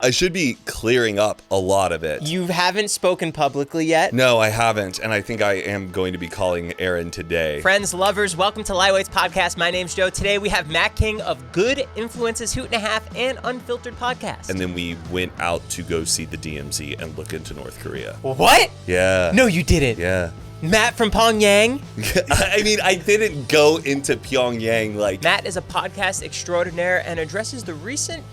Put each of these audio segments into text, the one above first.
I should be clearing up a lot of it. You haven't spoken publicly yet? No, I haven't, and I think I am going to be calling Erin today. Friends, lovers, welcome to Lightweights Podcast. My name's Joe. Today we have Matt King of Good Influences, Hoot and a Half, and Unfiltered Podcast. And then we went out to go see the DMZ and look into North Korea. What? Yeah. No, you didn't. Yeah. Matt from Pyongyang. I mean, I didn't go into Pyongyang like... Matt is a podcast extraordinaire and addresses the recent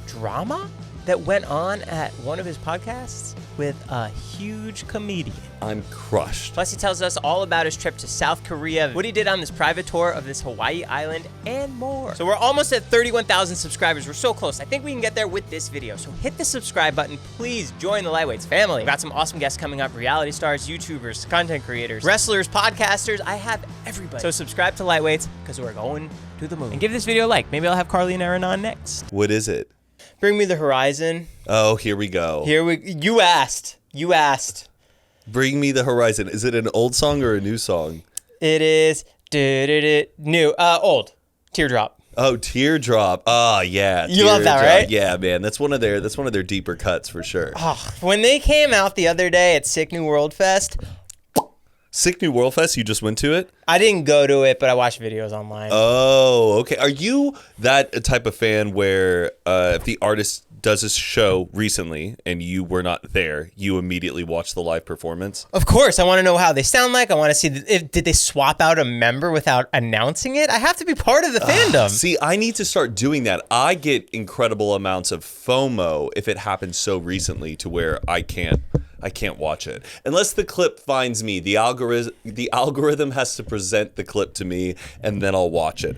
drama that went on at one of his podcasts with a huge comedian. I'm crushed. Plus, he tells us all about his trip to South Korea, what he did on this private tour of this Hawaii island, and more. So we're almost at 31,000 subscribers. We're so close. I think we can get there with this video. So hit the subscribe button. Please join the Lightweights family. We've got some awesome guests coming up. Reality stars, YouTubers, content creators, wrestlers, podcasters. I have everybody. So subscribe to Lightweights because we're going to the moon. And give this video a like. Maybe I'll have Carly and Erin on next. What is it? Bring me the horizon. Oh, here we go. You asked. Bring me the horizon. Is it an old song or a new song? It is new. Old. Teardrop. Oh, Teardrop. Oh, yeah. You love that, right? Yeah, man. That's one of their deeper cuts for sure. Oh, when they came out the other day at Sick New World Fest. Sick New World Fest, you just went to it? I didn't go to it, but I watched videos online. Oh, okay. Are you that type of fan where if the artist does a show recently and you were not there, you immediately watch the live performance? Of course. I want to know how they sound like. I want to see, did they swap out a member without announcing it? I have to be part of the fandom. See, I need to start doing that. I get incredible amounts of FOMO if it happens so recently to where I can't watch it. Unless the clip finds me. The algorithm has to present the clip to me, and then I'll watch it.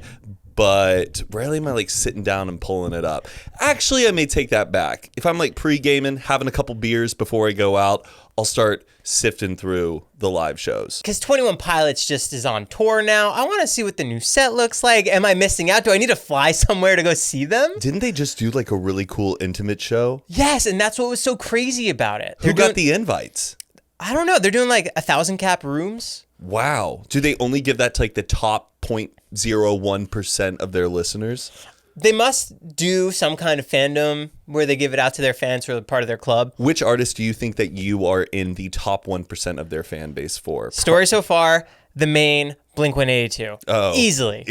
But rarely am I like sitting down and pulling it up. Actually, I may take that back. If I'm like pre-gaming, having a couple beers before I go out, I'll start sifting through the live shows. Because 21 Pilots just is on tour now. I want to see what the new set looks like. Am I missing out? Do I need to fly somewhere to go see them? Didn't they just do like a really cool intimate show? Yes, and that's what was so crazy about it. Who got the invites? I don't know. They're doing like 1,000 cap rooms. Wow. Do they only give that to like the top 0.01% of their listeners? They must do some kind of fandom where they give it out to their fans who are part of their club. Which artist do you think that you are in the top 1% of their fan base for? Story so far, the main Blink-182. Oh. Easily.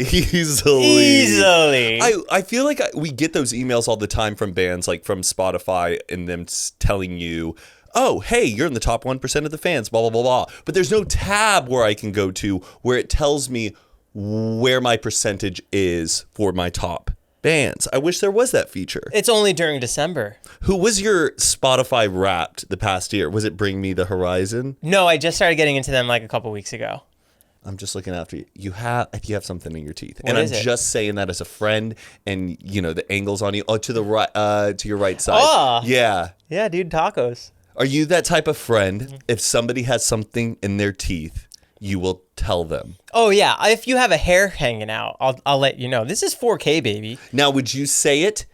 I feel like we get those emails all the time from bands, like from Spotify, and them telling you, oh, hey, you're in the top 1% of the fans, blah, blah, blah, blah. But there's no tab where I can go to where it tells me where my percentage is for my top bands. I wish there was that feature. It's only during December. Who was your Spotify Wrapped the past year? Was it Bring Me the Horizon? No, I just started getting into them like a couple weeks ago. I'm just looking after you. You have something in your teeth. What and I'm is it? Just saying that as a friend, and you know the angles on you. Oh, to the right, to your right side. Oh. Yeah. Yeah, dude, tacos. Are you that type of friend? If somebody has something in their teeth, you will tell them. Oh yeah, if you have a hair hanging out, I'll let you know. This is 4K, baby. Now, would you say it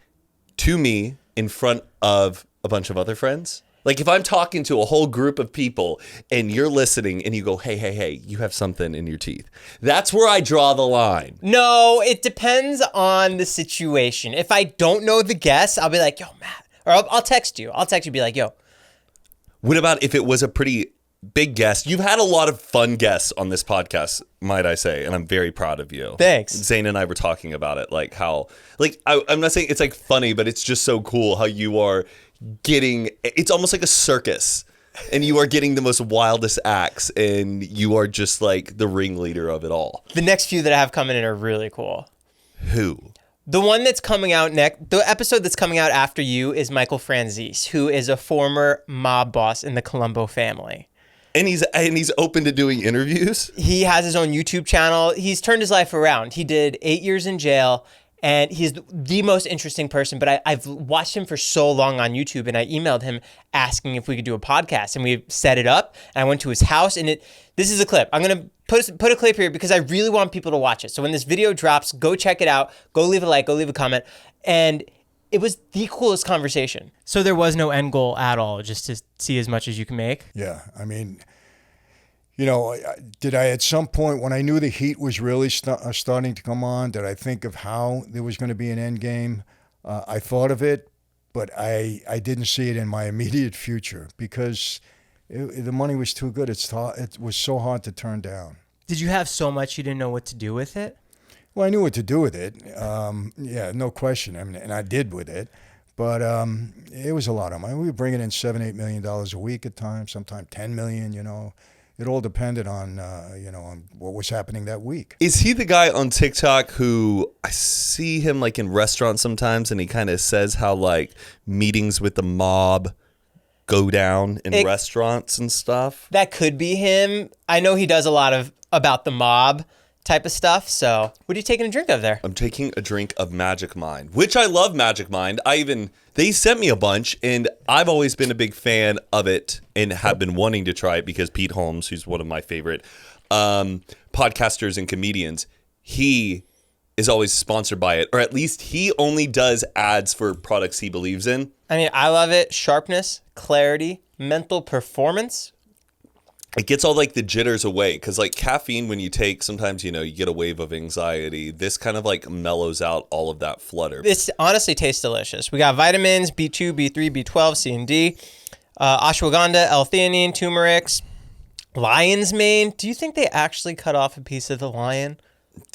to me in front of a bunch of other friends? Like if I'm talking to a whole group of people and you're listening and you go, hey, you have something in your teeth. That's where I draw the line. No, it depends on the situation. If I don't know the guest, I'll be like, yo, Matt. Or I'll text you. Be like, yo. What about if it was a pretty big guest? You've had a lot of fun guests on this podcast, might I say, and I'm very proud of you. Thanks. Zane and I were talking about it, like how, like, I'm not saying it's like funny, but it's just so cool how you are getting, it's almost like a circus, and you are getting the most wildest acts, and you are just like the ringleader of it all. The next few that I have coming in are really cool. Who? The one that's coming out next, the episode that's coming out after you is Michael Franzese, who is a former mob boss in the Colombo family. And he's open to doing interviews? He has his own YouTube channel. He's turned his life around. He did 8 years in jail, and he's the most interesting person. But I've watched him for so long on YouTube, and I emailed him asking if we could do a podcast. And we set it up, and I went to his house, and this is a clip. I'm going to put a clip here because I really want people to watch it. So when this video drops, go check it out. Go leave a like, go leave a comment. And it was the coolest conversation. So there was no end goal at all, just to see as much as you can make? Yeah, I mean, you know, did I at some point, when I knew the heat was really starting to come on, did I think of how there was going to be an end game? I thought of it, but I didn't see it in my immediate future because the money was too good. It was so hard to turn down. Did you have so much you didn't know what to do with it? Well, I knew what to do with it. Yeah, no question. I mean, and I did with it. But it was a lot of money. We were bringing in $7-8 million a week at times, sometimes $10 million, you know. It all depended on, on what was happening that week. Is he the guy on TikTok who I see him like in restaurants sometimes and he kind of says how like meetings with the mob go down in restaurants and stuff? That could be him. I know he does a lot of about the mob type of stuff. So what are you taking a drink of there? I'm taking a drink of Magic Mind, which I love Magic Mind. They sent me a bunch and I've always been a big fan of it and have been wanting to try it because Pete Holmes, who's one of my favorite podcasters and comedians, he is always sponsored by it, or at least he only does ads for products he believes in. I mean, I love it. Sharpness, clarity, mental performance. It gets all like the jitters away because like caffeine, when you take, sometimes, you get a wave of anxiety. This kind of like mellows out all of that flutter. This honestly tastes delicious. We got vitamins, B2, B3, B12, C and D, ashwagandha, L-theanine, turmeric, lion's mane. Do you think they actually cut off a piece of the lion?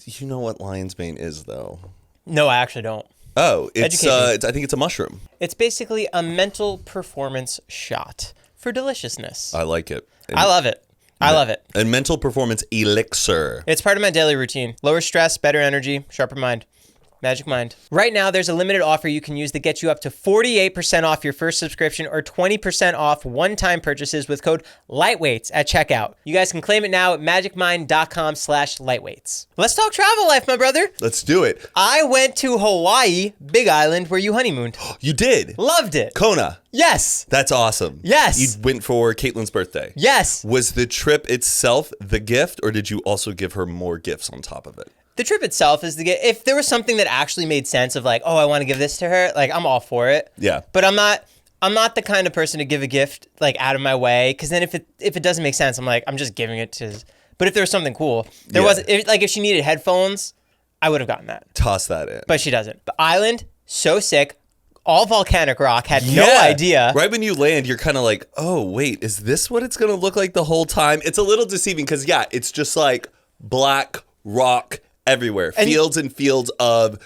You know what lion's mane is, though? No, I actually don't. Oh, I think it's a mushroom. It's basically a mental performance shot for deliciousness. I like it. I love it. I love it. And mental performance elixir. It's part of my daily routine. Lower stress, better energy, sharper mind. Magic Mind. Right now, there's a limited offer you can use that gets you up to 48% off your first subscription or 20% off one-time purchases with code LIGHTWEIGHTS at checkout. You guys can claim it now at magicmind.com/lightweights. Let's talk travel life, my brother. Let's do it. I went to Hawaii, Big Island, where you honeymooned. You did? Loved it. Kona. Yes. That's awesome. Yes. You went for Caitlin's birthday. Yes. Was the trip itself the gift, or did you also give her more gifts on top of it? The trip itself is the gift. If there was something that actually made sense of like, oh, I want to give this to her, like I'm all for it. Yeah. But I'm not the kind of person to give a gift like out of my way, because then if it doesn't make sense, I'm like, I'm just giving it to. But if there was something cool, if she needed headphones, I would have gotten that. Toss that in. But she doesn't. The island, so sick. All volcanic rock, had no idea. Right when you land, you're kind of like, oh, wait, is this what it's going to look like the whole time? It's a little deceiving because, yeah, it's just like black rock everywhere. And fields and fields of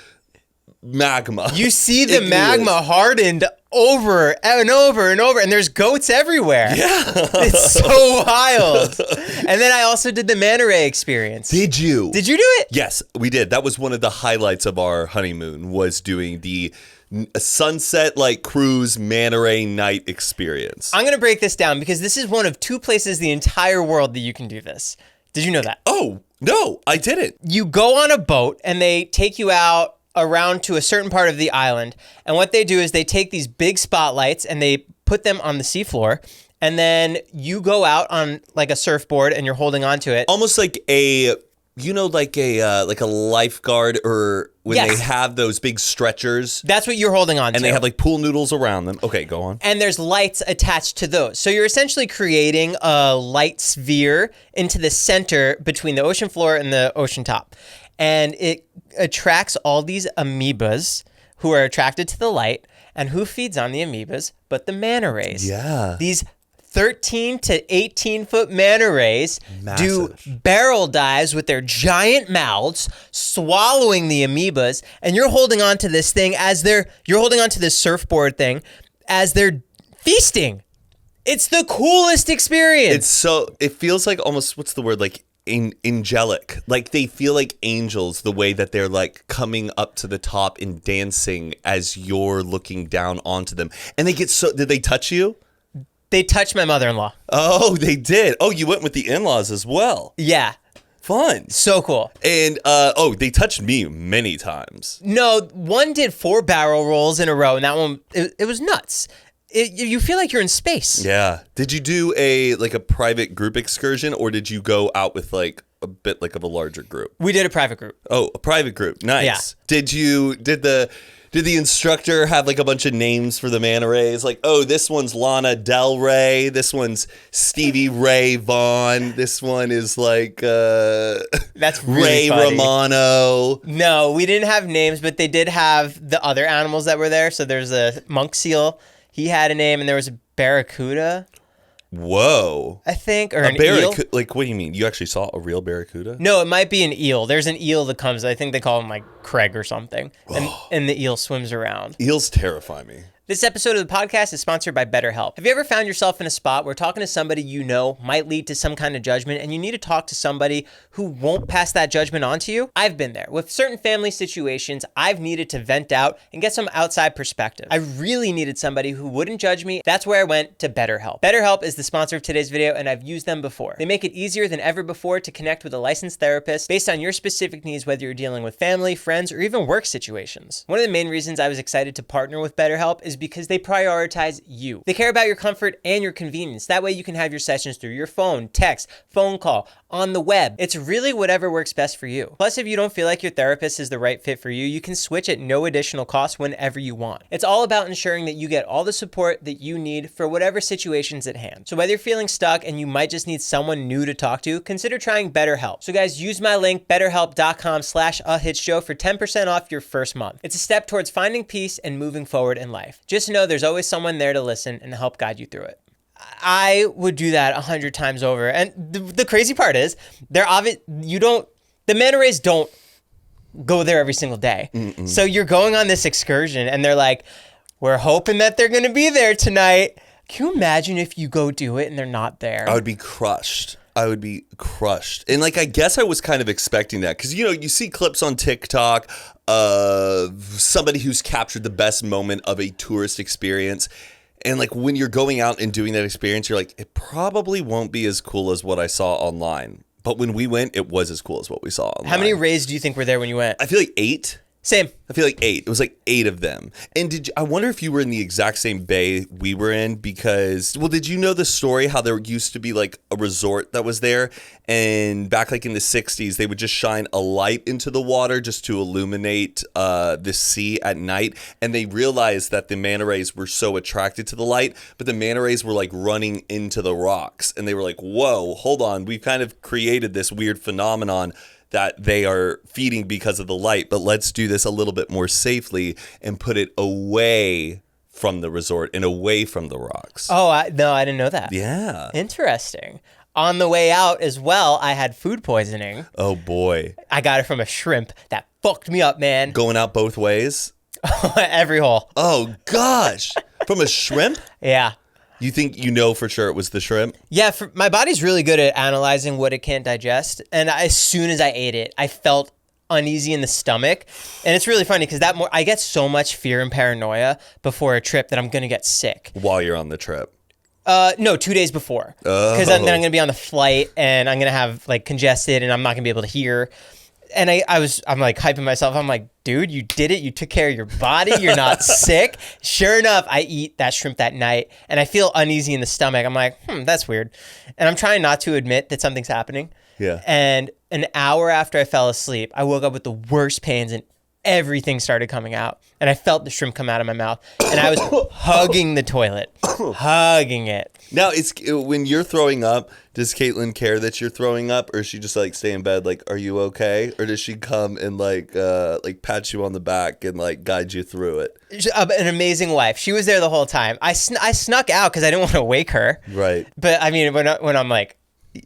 magma. You see the magma hardened over and over and over, and there's goats everywhere. Yeah. It's so wild. And then I also did the manta ray experience. Did you? Did you do it? Yes, we did. That was one of the highlights of our honeymoon, was doing the sunset like cruise manta ray night experience. I'm going to break this down because this is one of two places in the entire world that you can do this. Did you know that? Oh, no, I didn't. You go on a boat and they take you out around to a certain part of the island. And what they do is they take these big spotlights and they put them on the seafloor. And then you go out on like a surfboard and you're holding onto it. Almost like a lifeguard, or when they have those big stretchers. That's what you're holding on to. And they have like pool noodles around them. Okay, go on. And there's lights attached to those. So you're essentially creating a light sphere into the center between the ocean floor and the ocean top. And it attracts all these amoebas who are attracted to the light. And who feeds on the amoebas but the manta rays? Yeah. These 13 to 18-foot manta rays do barrel dives with their giant mouths, swallowing the amoebas, and you're holding on to this thing you're holding on to this surfboard thing as they're feasting. It's the coolest experience. It feels like almost, what's the word, like angelic. Like they feel like angels, the way that they're like coming up to the top and dancing as you're looking down onto them. And did they touch you? They touched my mother-in-law. Oh, they did. Oh, you went with the in-laws as well. Yeah. Fun. So cool. And, they touched me many times. No, one did 4 barrel rolls in a row, and that one, it was nuts. You feel like you're in space. Yeah. Did you do a private group excursion, or did you go out with like a bit like of a larger group? We did a private group. Oh, a private group. Nice. Yeah. Did Did the instructor have like a bunch of names for the manta rays? Like, oh, this one's Lana Del Rey. This one's Stevie Ray Vaughan. This one is like That's really Ray funny. Romano. No, we didn't have names, but they did have the other animals that were there. So there's a monk seal. He had a name, and there was a barracuda, Whoa. I think, or an eel. Barracuda? Like, what do you mean? You actually saw a real barracuda? No, it might be an eel. There's an eel that comes. I think they call him like Craig or something, and the eel swims around. Eels terrify me. This episode of the podcast is sponsored by BetterHelp. Have you ever found yourself in a spot where talking to somebody you know might lead to some kind of judgment and you need to talk to somebody who won't pass that judgment on to you? I've been there. With certain family situations, I've needed to vent out and get some outside perspective. I really needed somebody who wouldn't judge me. That's where I went to BetterHelp. BetterHelp is the sponsor of today's video, and I've used them before. They make it easier than ever before to connect with a licensed therapist based on your specific needs, whether you're dealing with family, friends, or even work situations. One of the main reasons I was excited to partner with BetterHelp is because they prioritize you. They care about your comfort and your convenience. That way you can have your sessions through your phone, text, phone call, on the web. It's really whatever works best for you. Plus, if you don't feel like your therapist is the right fit for you, you can switch at no additional cost whenever you want. It's all about ensuring that you get all the support that you need for whatever situation's at hand. So whether you're feeling stuck and you might just need someone new to talk to, consider trying BetterHelp. So guys, use my link, betterhelp.com/ahitshow for 10% off your first month. It's a step towards finding peace and moving forward in life. Just know there's always someone there to listen and help guide you through it. I would do that 100 times over. And the crazy part is, the manta rays don't go there every single day. Mm-mm. So you're going on this excursion and they're like, we're hoping that they're going to be there tonight. Can you imagine if you go do it and they're not there? I would be crushed. And like, I guess I was kind of expecting that because, you see clips on TikTok of somebody who's captured the best moment of a tourist experience. And like when you're going out and doing that experience, you're like, it probably won't be as cool as what I saw online. But when we went, it was as cool as what we saw online. How many rays do you think were there when you went? I feel like 8. Same. I feel like 8. It was like 8 of them. And I wonder if you were in the exact same bay we were in because, did you know the story how there used to be like a resort that was there? And back like in the 60s, they would just shine a light into the water just to illuminate the sea at night. And they realized that the manta rays were so attracted to the light, but the manta rays were like running into the rocks. And they were like, whoa, hold on. We've kind of created this weird phenomenon that they are feeding because of the light, but let's do this a little bit more safely and put it away from the resort and away from the rocks. Oh, no, I didn't know that. Yeah. Interesting. On the way out as well, I had food poisoning. Oh, boy. I got it from a shrimp that fucked me up, man. Going out both ways? Every hole. Oh, gosh. From a shrimp? Yeah. You think for sure it was the shrimp? Yeah, my body's really good at analyzing what it can't digest. And as soon as I ate it, I felt uneasy in the stomach. And it's really funny because I get so much fear and paranoia before a trip that I'm going to get sick. While you're on the trip? No, 2 days before. Because then I'm going to be on the flight and I'm going to have like congested and I'm not going to be able to hear. And I'm like hyping myself. I'm like, dude, you did it. You took care of your body. You're not sick. Sure enough, I eat that shrimp that night and I feel uneasy in the stomach. I'm like, that's weird. And I'm trying not to admit that something's happening. Yeah. And an hour after I fell asleep, I woke up with the worst pains and everything started coming out. And I felt the shrimp come out of my mouth. And I was hugging the toilet. Hugging it. Now, when you're throwing up, does Caitlin care that you're throwing up, or is she just like stay in bed, like, are you okay? Or does she come and like pat you on the back and like guide you through it? An amazing wife. She was there the whole time. I snuck out because I didn't want to wake her. Right. But I mean, when I'm like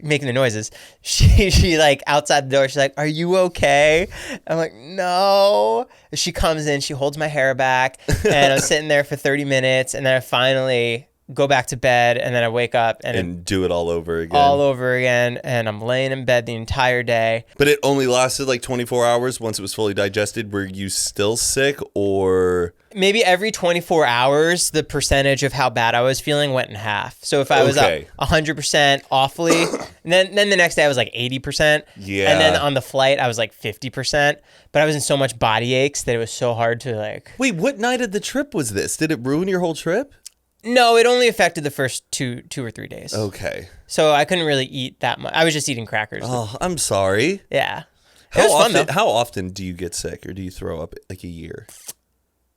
making the noises, she like outside the door, she's like, are you okay? I'm like, no. She comes in, she holds my hair back, and I'm sitting there for 30 minutes, and then I finally go back to bed, and then I wake up and do it all over again. And I'm laying in bed the entire day. But it only lasted like 24 hours once it was fully digested. Were you still sick, or maybe every 24 hours the percentage of how bad I was feeling went in half? So if I was up 100% awfully, and then the next day I was like 80%. Yeah. And then on the flight I was like 50%, but I was in so much body aches that it was so hard to like. Wait, what night of the trip was this? Did it ruin your whole trip? No, it only affected the first two or 3 days. Okay. So I couldn't really eat that much. I was just eating crackers. Oh, I'm sorry. Yeah. It was fun, though. How often do you get sick, or do you throw up like a year?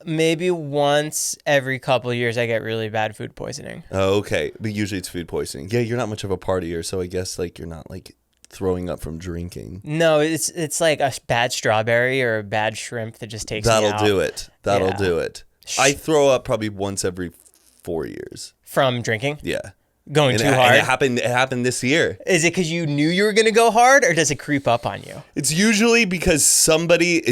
maybe once every couple of years I get really bad food poisoning. Oh, okay. But usually it's food poisoning. Yeah, you're not much of a partier, so I guess like you're not like throwing up from drinking. No, it's like a bad strawberry or a bad shrimp that just takes me out. That'll do it. That'll do it. I throw up probably once every 4 years. From drinking? Yeah. Going too hard? And it happened this year. Is it because you knew you were going to go hard, or does it creep up on you? It's usually because somebody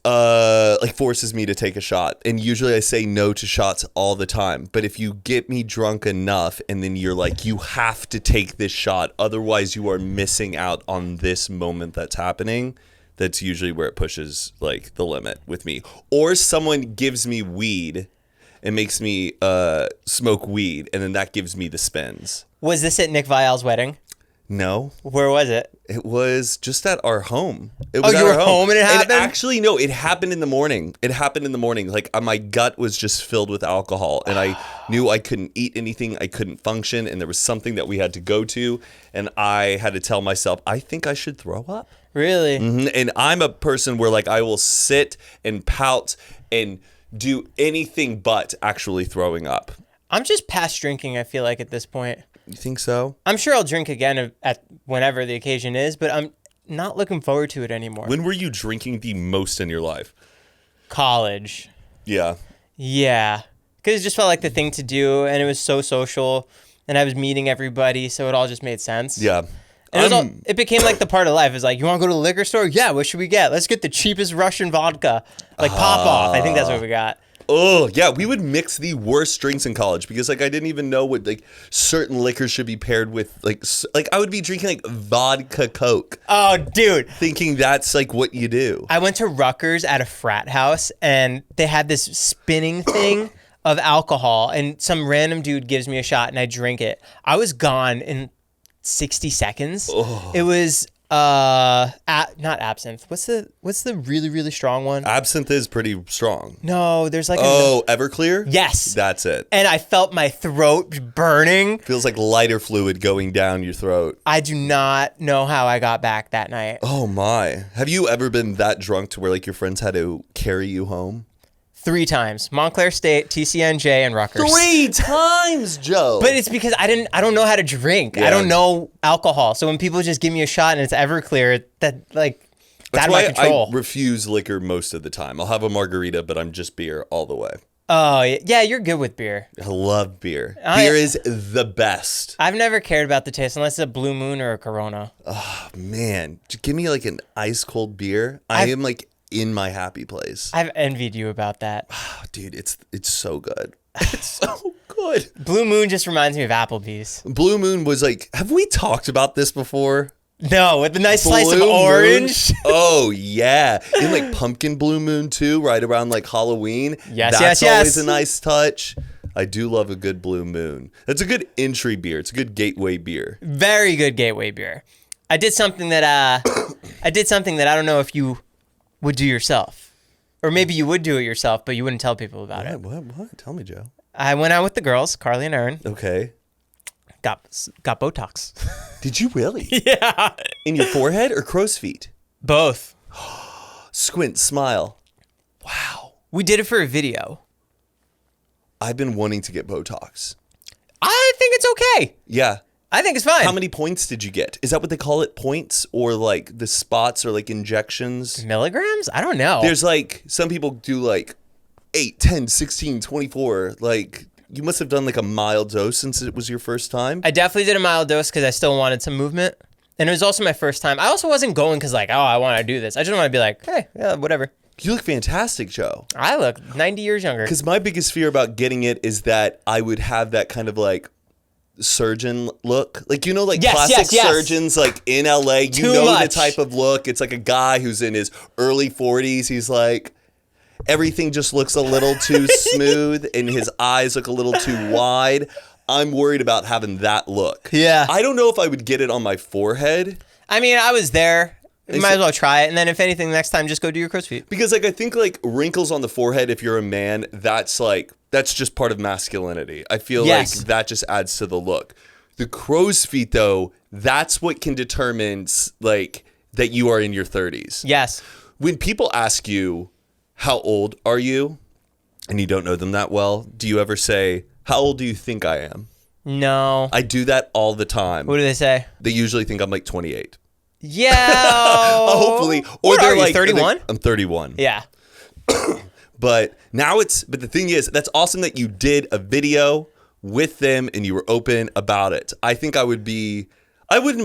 like forces me to take a shot. And usually I say no to shots all the time. But if you get me drunk enough and then you're like, you have to take this shot, otherwise you are missing out on this moment that's happening, that's usually where it pushes like the limit with me. Or someone gives me weed and makes me smoke weed, and then that gives me the spins. Was this at Nick Viall's wedding? No. Where was it? It was just at our home. It was you at were our home and it happened? Actually, no, it happened in the morning. Like my gut was just filled with alcohol, and I knew I couldn't eat anything. I couldn't function, and there was something that we had to go to, and I had to tell myself, I think I should throw up. Really? Mm-hmm. And I'm a person where like I will sit and pout and do anything but actually throwing up. I'm just past drinking, I feel like, at this point. You think so? I'm sure I'll drink again at whenever the occasion is, but I'm not looking forward to it anymore. When were you drinking the most in your life? College. Yeah. Yeah. Because it just felt like the thing to do, and it was so social, and I was meeting everybody, so it all just made sense. Yeah. And it became like the part of life. It's like, you want to go to the liquor store? Yeah, what should we get? Let's get the cheapest Russian vodka. Like pop off. I think that's what we got. Oh, yeah. We would mix the worst drinks in college because like I didn't even know what like certain liquors should be paired with. Like I would be drinking like vodka Coke. Oh, dude. Thinking that's like what you do. I went to Rutgers at a frat house, and they had this spinning thing of alcohol, and some random dude gives me a shot, and I drink it. I was gone in 60 seconds. Oh. It was not absinthe. What's the really, really strong one? Absinthe is pretty strong. No, there's like Everclear? Yes. That's it. And I felt my throat burning. Feels like lighter fluid going down your throat. I do not know how I got back that night. Oh my. Have you ever been that drunk to where like your friends had to carry you home? 3 times. Montclair State, TCNJ, and Rutgers. 3 times, Joe. But it's because I don't know how to drink. Yeah. I don't know alcohol. So when people just give me a shot and it's Everclear, that's out of my control. I refuse liquor most of the time. I'll have a margarita, but I'm just beer all the way. Oh, yeah, you're good with beer. I love beer. Beer is the best. I've never cared about the taste unless it's a Blue Moon or a Corona. Oh, man. Just give me like an ice cold beer. I am like in my happy place. I've envied you about that. Oh, dude, it's so good. It's so good. Blue Moon just reminds me of Applebee's. Blue Moon was like, have we talked about this before? No, with the nice slice of orange. Oh, yeah. And like pumpkin Blue Moon too, right around like Halloween. Yes, That's always a nice touch. I do love a good Blue Moon. That's a good entry beer. It's a good gateway beer. Very good gateway beer. I did something that I don't know if you would do yourself. Or maybe you would do it yourself, but you wouldn't tell people about it. What? Tell me, Joe. I went out with the girls, Carly and Erin. Okay. Got botox. Did you really? Yeah. In your forehead or crow's feet? Both. Squint, smile. Wow. We did it for a video. I've been wanting to get Botox. I think it's okay. Yeah. I think it's fine. How many points did you get? Is that what they call it? Points? Or like the spots or like injections? Milligrams? I don't know. There's like, some people do like 8, 10, 16, 24. Like, you must have done like a mild dose since it was your first time. I definitely did a mild dose because I still wanted some movement. And it was also my first time. I also wasn't going because like, oh, I want to do this. I just want to be like, hey, yeah, whatever. You look fantastic, Joe. I look 90 years younger. Because my biggest fear about getting it is that I would have that kind of like surgeon look. Like, you know, like classic surgeons like in LA, you Too know much. the type of look. It's like a guy who's in his early 40s. He's like, everything just looks a little too smooth and his eyes look a little too wide. I'm worried about having that look. Yeah. I don't know if I would get it on my forehead. I mean, I was there. You might as well try it. And then if anything, next time, just go do your crow's feet. Because like I think like wrinkles on the forehead, if you're a man, that's just part of masculinity. I feel like that just adds to the look. The crow's feet, though, that's what can determine like that you are in your 30s. Yes. When people ask you, how old are you? and you don't know them that well, do you ever say, how old do you think I am? No. I do that all the time. What do they say? They usually think I'm like 28. Yeah. Hopefully. Or What they're are you, like 31? I'm 31. Yeah. But the thing is, that's awesome that you did a video with them and you were open about it. I think I wouldn't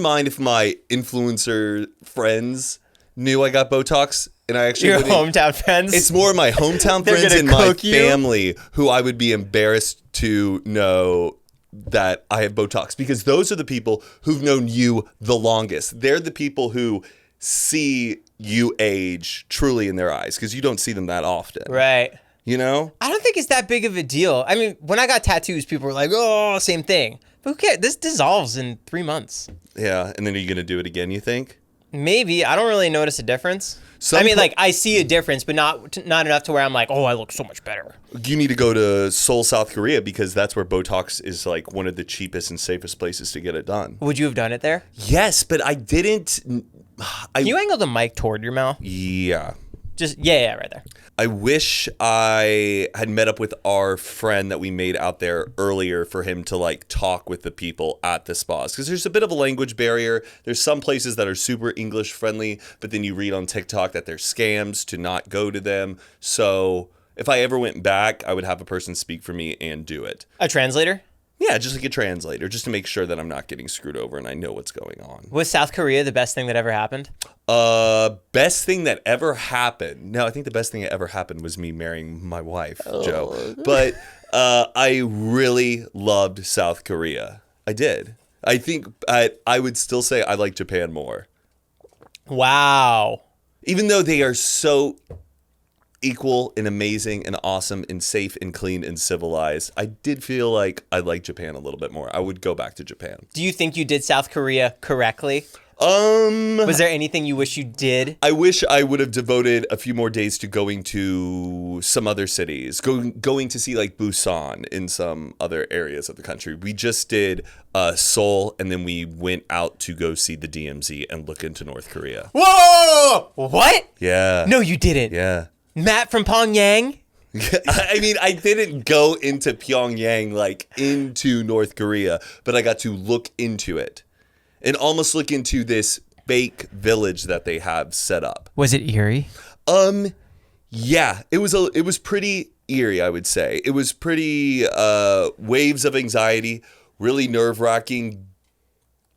mind if my influencer friends knew I got Botox and I actually Your wouldn't. hometown friends. It's more my hometown They're friends gonna and my cook you? family who I would be embarrassed to know that I have Botox, because those are the people who've known you the longest. They're the people who see you age truly in their eyes, because you don't see them that often. Right. You know? I don't think it's that big of a deal. I mean, when I got tattoos, people were like, oh, same thing. But who cares? This dissolves in 3 months. Yeah. And then are you going to do it again, you think? Maybe. I don't really notice a difference. I see a difference, but not enough to where I'm like, oh, I look so much better. You need to go to Seoul, South Korea, because that's where Botox is like one of the cheapest and safest places to get it done. Would you have done it there? Yes, but I didn't. Can you angle the mic toward your mouth? Yeah. Just, yeah, right there. I wish I had met up with our friend that we made out there earlier for him to like talk with the people at the spas, because there's a bit of a language barrier. There's some places that are super English friendly, but then you read on TikTok that they're scams to not go to them. So if I ever went back, I would have a person speak for me and do it. A translator? Yeah, just like a translator, just to make sure that I'm not getting screwed over and I know what's going on. Was South Korea the best thing that ever happened? Best thing that ever happened. No, I think the best thing that ever happened was me marrying my wife, Joe. But I really loved South Korea. I did. I think I would still say I like Japan more. Wow. Even though they are so equal and amazing and awesome and safe and clean and civilized, I did feel like I like Japan a little bit more. I would go back to Japan. Do you think you did South Korea correctly? Was there anything you wish you did? I wish I would have devoted a few more days to going to some other cities, going to see like Busan in some other areas of the country. We just did Seoul, and then we went out to go see the DMZ and look into North Korea. Whoa! What? Yeah. No, you didn't. Yeah. Matt from Pyongyang? I mean, I didn't go into Pyongyang, like into North Korea, but I got to look into it and almost look into this fake village that they have set up. Was it eerie? Yeah, it was pretty eerie, I would say. It was pretty waves of anxiety, really nerve-wracking,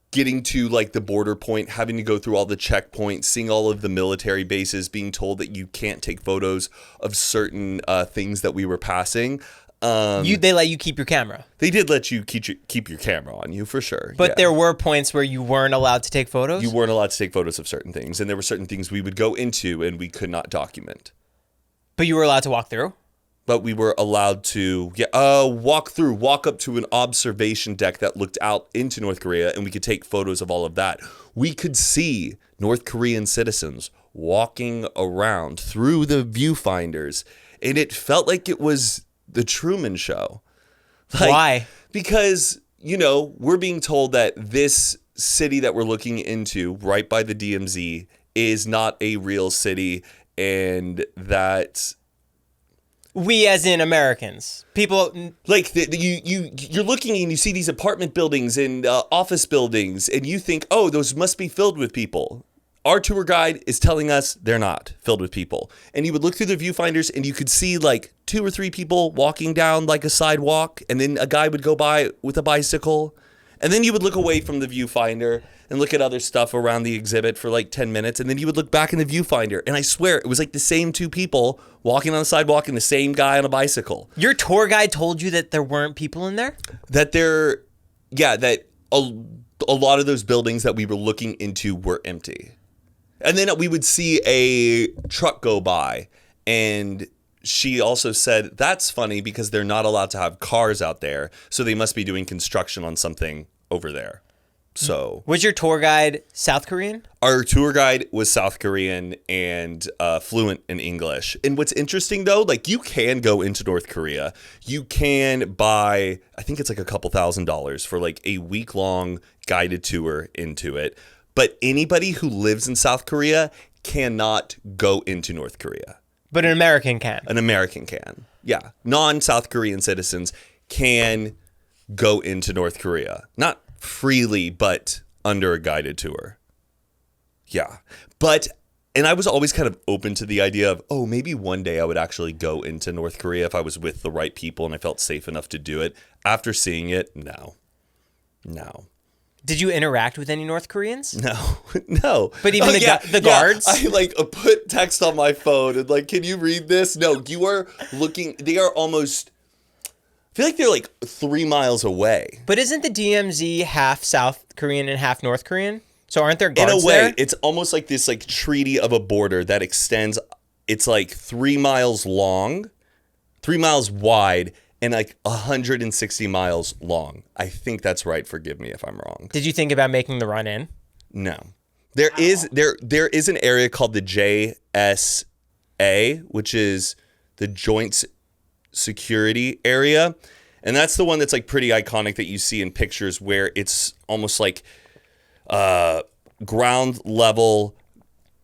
getting to like the border point, having to go through all the checkpoints, seeing all of the military bases, being told that you can't take photos of certain things that we were passing. They let you keep your camera. They did let you keep your camera on you, for sure. But yeah. there were points where you weren't allowed to take photos? You weren't allowed to take photos of certain things, and there were certain things we would go into and we could not document. But you were allowed to walk through? But we were allowed to walk up to an observation deck that looked out into North Korea, and we could take photos of all of that. We could see North Korean citizens walking around through the viewfinders, and it felt like it was the Truman Show. Why? Because, we're being told that this city that we're looking into right by the DMZ is not a real city, and that... We as in Americans. People... Like, you're looking and you see these apartment buildings and office buildings, and you think, oh, those must be filled with people. Our tour guide is telling us they're not filled with people. And you would look through the viewfinders and you could see like 2 or 3 people walking down like a sidewalk, and then a guy would go by with a bicycle. And then you would look away from the viewfinder and look at other stuff around the exhibit for like 10 minutes. And then you would look back in the viewfinder. And I swear it was like the same 2 people walking on the sidewalk and the same guy on a bicycle. Your tour guide told you that there weren't people in there? That a lot of those buildings that we were looking into were empty. And then we would see a truck go by, and she also said, that's funny because they're not allowed to have cars out there, so they must be doing construction on something over there. So, was your tour guide South Korean? Our tour guide was South Korean and fluent in English. And what's interesting though, like you can go into North Korea. You can buy, I think it's like a couple $1,000s for like a week-long guided tour into it. But anybody who lives in South Korea cannot go into North Korea. But an American can. An American can. Yeah. Non-South Korean citizens can go into North Korea. Not freely, but under a guided tour. Yeah. And I was always kind of open to the idea of, maybe one day I would actually go into North Korea if I was with the right people and I felt safe enough to do it. After seeing it, no. Did you interact with any North Koreans? No. But even the guards? I put text on my phone and can you read this? No, you are looking, they are almost, I feel like they're 3 miles away. But isn't the DMZ half South Korean and half North Korean? So aren't there guards there? In a way, there? it's almost like this treaty of a border that extends, it's 3 miles long, 3 miles wide, and 160 miles long. I think that's right. Forgive me if I'm wrong. Did you think about making the run in? No. There is an area called the JSA, which is the Joint Security Area. And that's the one that's pretty iconic that you see in pictures where it's almost ground level,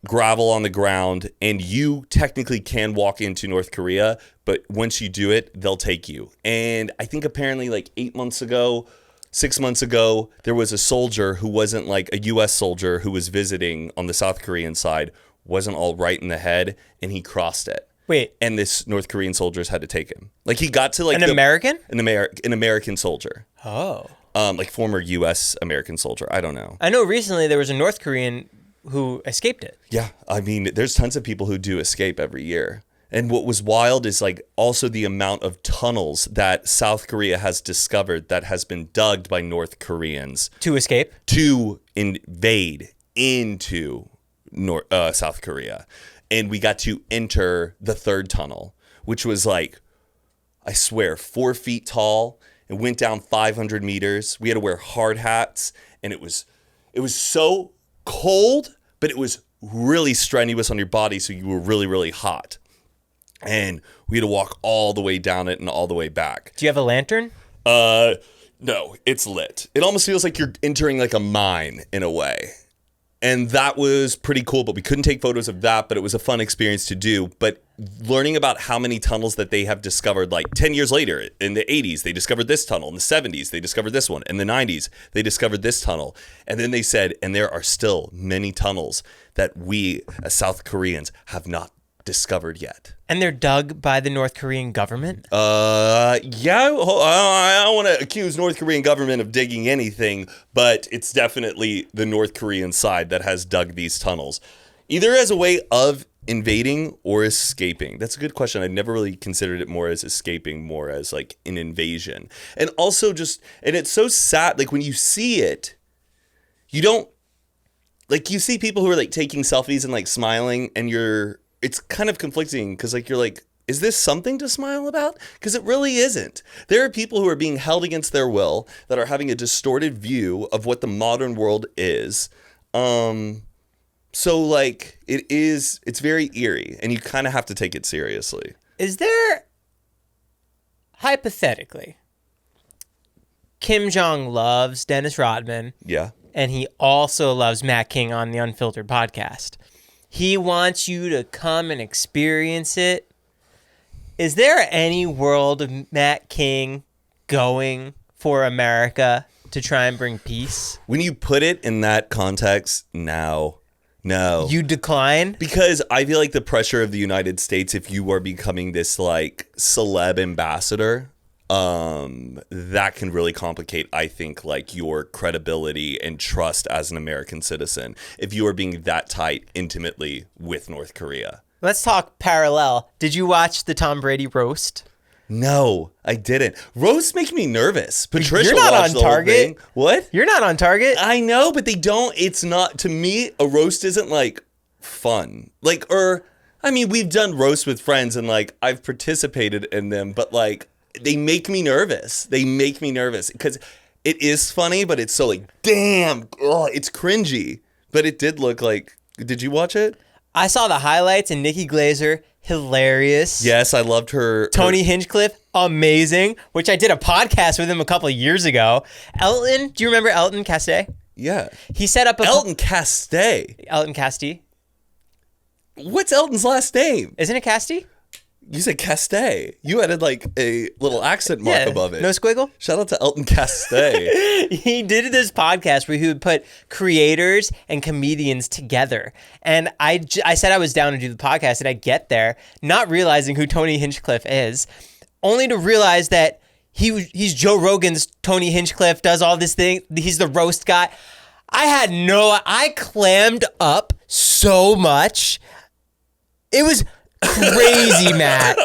gravel on the ground, and you technically can walk into North Korea, but once you do it, they'll take you. And I think apparently 6 months ago, there was a soldier who wasn't a U.S. soldier who was visiting on the South Korean side, wasn't all right in the head, and he crossed it. Wait. And this North Korean soldiers had to take him. He got to an American? An American soldier. Oh. Former U.S. American soldier. I don't know. I know recently there was a North Korean who escaped it. Yeah. I mean, there's tons of people who do escape every year. And what was wild is also the amount of tunnels that South Korea has discovered that has been dug by North Koreans. To escape? To invade into South Korea. And we got to enter the third tunnel, which was I swear, 4 feet tall. It went down 500 meters. We had to wear hard hats, and it was so cold, but it was really strenuous on your body, so you were really, really hot. And we had to walk all the way down it and all the way back. Do you have a lantern? No, it's lit. It almost feels like you're entering a mine in a way. And that was pretty cool, but we couldn't take photos of that, but it was a fun experience to do. But learning about how many tunnels that they have discovered, 10 years later, in the 80s, they discovered this tunnel. In the 70s, they discovered this one. In the 90s, they discovered this tunnel. And then they said, and there are still many tunnels that we, as South Koreans, have not discovered yet. And they're dug by the North Korean government? Yeah, I don't want to accuse North Korean government of digging anything, but it's definitely the North Korean side that has dug these tunnels, either as a way of invading or escaping. That's a good question. I never really considered it more as escaping, more as an invasion. And also and it's so sad, when you see it, you don't, you see people who are taking selfies and smiling, and it's kind of conflicting because you're is this something to smile about? Because it really isn't. There are people who are being held against their will that are having a distorted view of what the modern world is. So it's very eerie, and you kind of have to take it seriously. Is there, hypothetically, Kim Jong loves Dennis Rodman. Yeah. And he also loves Matt King on the Unfiltered Podcast. He wants you to come and experience it. Is there any world of Matt King going for America to try and bring peace? When you put it in that context, no. You decline? Because I feel the pressure of the United States, if you are becoming this celeb ambassador, that can really complicate, I think, your credibility and trust as an American citizen if you are being that tight intimately with North Korea. Let's talk parallel. Did you watch the Tom Brady roast? No, I didn't. Roasts make me nervous. Patricia You're not watched on target. Whole thing. What? You're not on target. I know, but they don't. It's not, to me, a roast isn't fun. We've done roasts with friends and I've participated in them, but they make me nervous. Because it is funny, but it's so damn, it's cringy. But it did look did you watch it? I saw the highlights, and Nikki Glaser, hilarious. Yes, I loved her. Tony Hinchcliffe, amazing, which I did a podcast with him a couple of years ago. Elton, do you remember Elton Castee? Yeah. He set up Elton Castee. Elton Castee. What's Elton's last name? Isn't it Casti? You said Castay. You added like a little accent mark above it. No squiggle? Shout out to Elton Castay. He did this podcast where he would put creators and comedians together. And I said I was down to do the podcast, and I get there not realizing who Tony Hinchcliffe is, only to realize that he's Joe Rogan's Tony Hinchcliffe, does all this thing. He's the roast guy. I clammed up so much. It was crazy, Matt.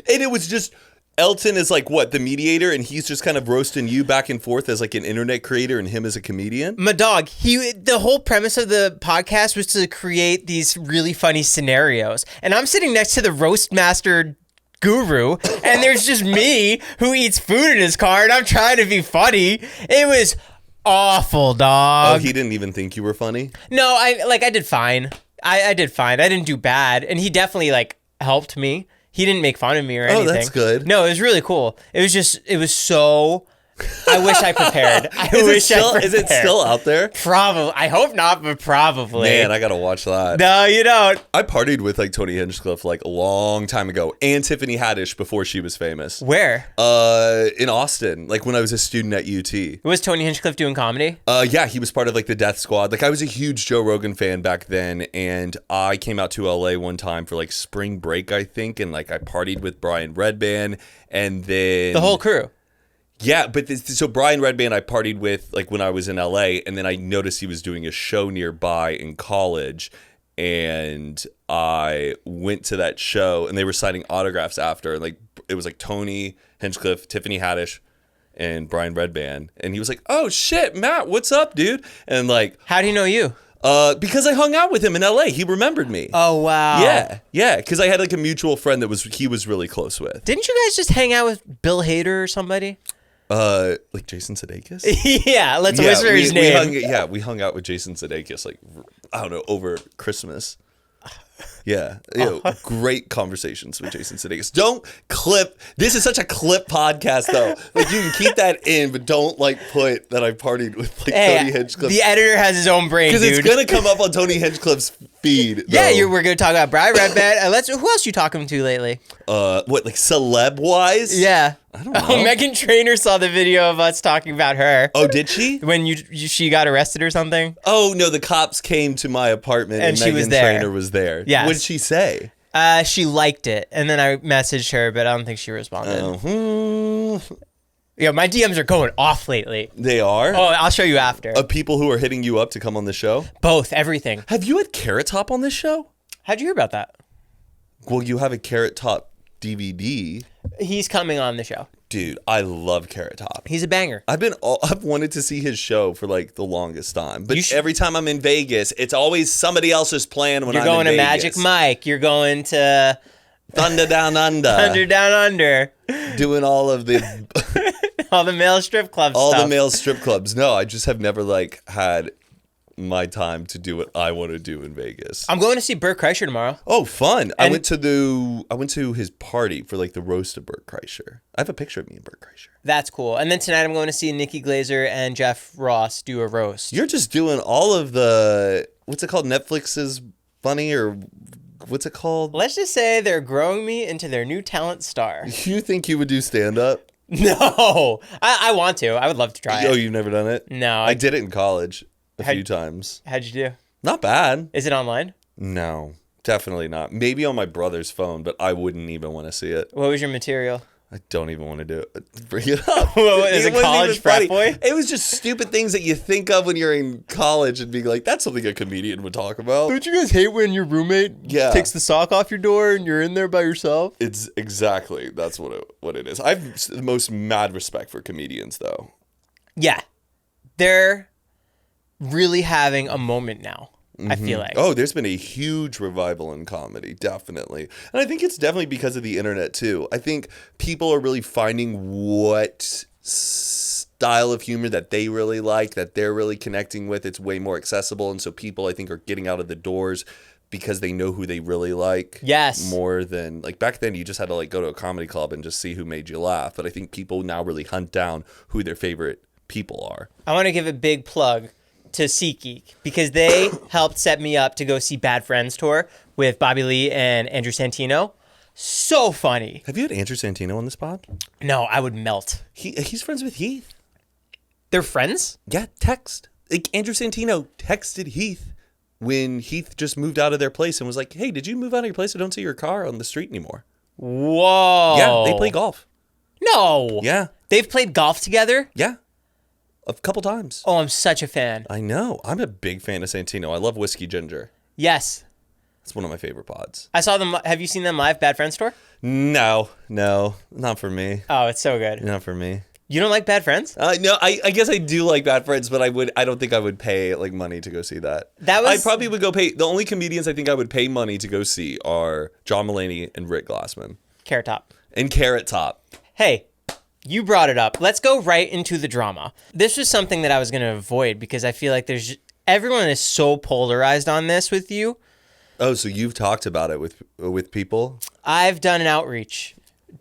And it was just, Elton is like, what, the mediator, and he's just kind of roasting you back and forth as like an internet creator and him as a comedian? My dog, the whole premise of the podcast was to create these really funny scenarios. And I'm sitting next to the roast master guru, and there's just me who eats food in his car, and I'm trying to be funny. It was awful, dog. Oh, he didn't even think you were funny? No, I did fine. I did fine. I didn't do bad. And he definitely helped me. He didn't make fun of me or anything. Oh, that's good. No, it was really cool. It was so, I wish I prepared. Is it still out there? Probably. I hope not, but probably. Man, I gotta watch that. No, you don't. I partied with Tony Hinchcliffe a long time ago, and Tiffany Haddish before she was famous. Where? In Austin, when I was a student at UT. Was Tony Hinchcliffe doing comedy? Yeah, he was part of the Death Squad. I was a huge Joe Rogan fan back then, and I came out to LA one time for spring break, I think, and I partied with Brian Redban, and then The whole crew. Yeah, but so Brian Redban I partied with when I was in LA, and then I noticed he was doing a show nearby in college, and I went to that show, and they were signing autographs after, and it was Tony Hinchcliffe, Tiffany Haddish, and Brian Redban, and he was like, "Oh shit, Matt, what's up, dude?" And how do you know you? Because I hung out with him in LA. He remembered me. Oh wow. Yeah, because I had a mutual friend he was really close with. Didn't you guys just hang out with Bill Hader or somebody? Jason Sudeikis? Yeah, let's whisper his name. We hung out with Jason Sudeikis, I don't know, over Christmas. Yeah, great conversations with Jason Sudeikis. Don't clip. This is such a clip podcast, though. You can keep that in, but don't put that I partied with Tony Hinchcliffe. The editor has his own brain, dude. Because it's gonna come up on Tony Hinchcliffe's feed. Yeah, we're gonna talk about Brian Redban. Who else you talking to lately? Celeb wise? Yeah. I don't know. Oh, Meghan Trainor saw the video of us talking about her. Oh, did she? When she got arrested or something? Oh, no, the cops came to my apartment and she Meghan was there. Trainor was there. Yes. What did she say? She liked it, and then I messaged her, but I don't think she responded. Yeah, my DMs are going off lately. They are? Oh, I'll show you after. Of people who are hitting you up to come on the show? Both, everything. Have you had Carrot Top on this show? How'd you hear about that? Well, you have a Carrot Top DVD. He's coming on the show. Dude, I love Carrot Top. He's a banger. I've wanted to see his show for the longest time. But every time I'm in Vegas, it's always somebody else's plan when You're I'm in Vegas. You're going to Magic Mike. You're going to Thunder Down Under. Thunder Down Under. Doing all of the all the male strip club all stuff. the male strip clubs. No, I just have never had my time to do what I want to do in Vegas. I'm going to see Bert Kreischer tomorrow. Oh, fun. I went to his party for the roast of Bert Kreischer. I have a picture of me and Bert Kreischer. That's cool. And then tonight I'm going to see Nikki Glazer and Jeff Ross do a roast. You're just doing all of the, what's it called? Netflix's funny, or what's it called? Let's just say they're growing me into their new talent star. You think you would do stand-up? No. I want to. I would love to try it. Oh, you've never done it? No. I did it in college a few times. How'd you do? Not bad. Is it online? No, definitely not. Maybe on my brother's phone, but I wouldn't even want to see it. What was your material? I don't even want to do it. Bring it up. What, is it college frat boy? It was just stupid things that you think of when you're in college and being like, that's something a comedian would talk about. Don't you guys hate when your roommate takes the sock off your door and you're in there by yourself? It's exactly. That's what it is. I have the most mad respect for comedians, though. Yeah. They're really having a moment now. I feel like. Oh, there's been a huge revival in comedy, definitely. And I think it's definitely because of the internet, too. I think people are really finding what style of humor that they really like, that they're really connecting with. It's way more accessible. And so people, I think, are getting out of the doors because they know who they really like. Yes. More than, back then, you just had to, go to a comedy club and just see who made you laugh. But I think people now really hunt down who their favorite people are. I want to give a big plug to SeatGeek because they helped set me up to go see Bad Friends Tour. with Bobby Lee and Andrew Santino. So funny. Have you had Andrew Santino on this pod? No, I would melt. He's friends with Heath. They're friends? Yeah, text. Like Andrew Santino texted Heath when Heath just moved out of their place and was like, "Hey, did you move out of your place? I don't see your car on the street anymore." Whoa. Yeah, they play golf. No. Yeah. They've played golf together? Yeah. A couple times. Oh, I'm such a fan. I know. I'm a big fan of Santino. I love Whiskey Ginger. Yes. It's one of my favorite pods. I saw them. Have you seen them live, Bad Friends Tour? No, not for me. Oh, it's so good. Not for me. You don't like Bad Friends? No, I guess I do like Bad Friends, but I don't think I would pay like money to go see that. I probably would go pay. The only comedians I think I would pay money to go see are John Mulaney and Rick Glassman. Carrot Top. And Carrot Top. Hey, you brought it up. Let's go right into the drama. This was something that I was going to avoid because I feel like everyone is so polarized on this with you. Oh, so you've talked about it with people? I've done an outreach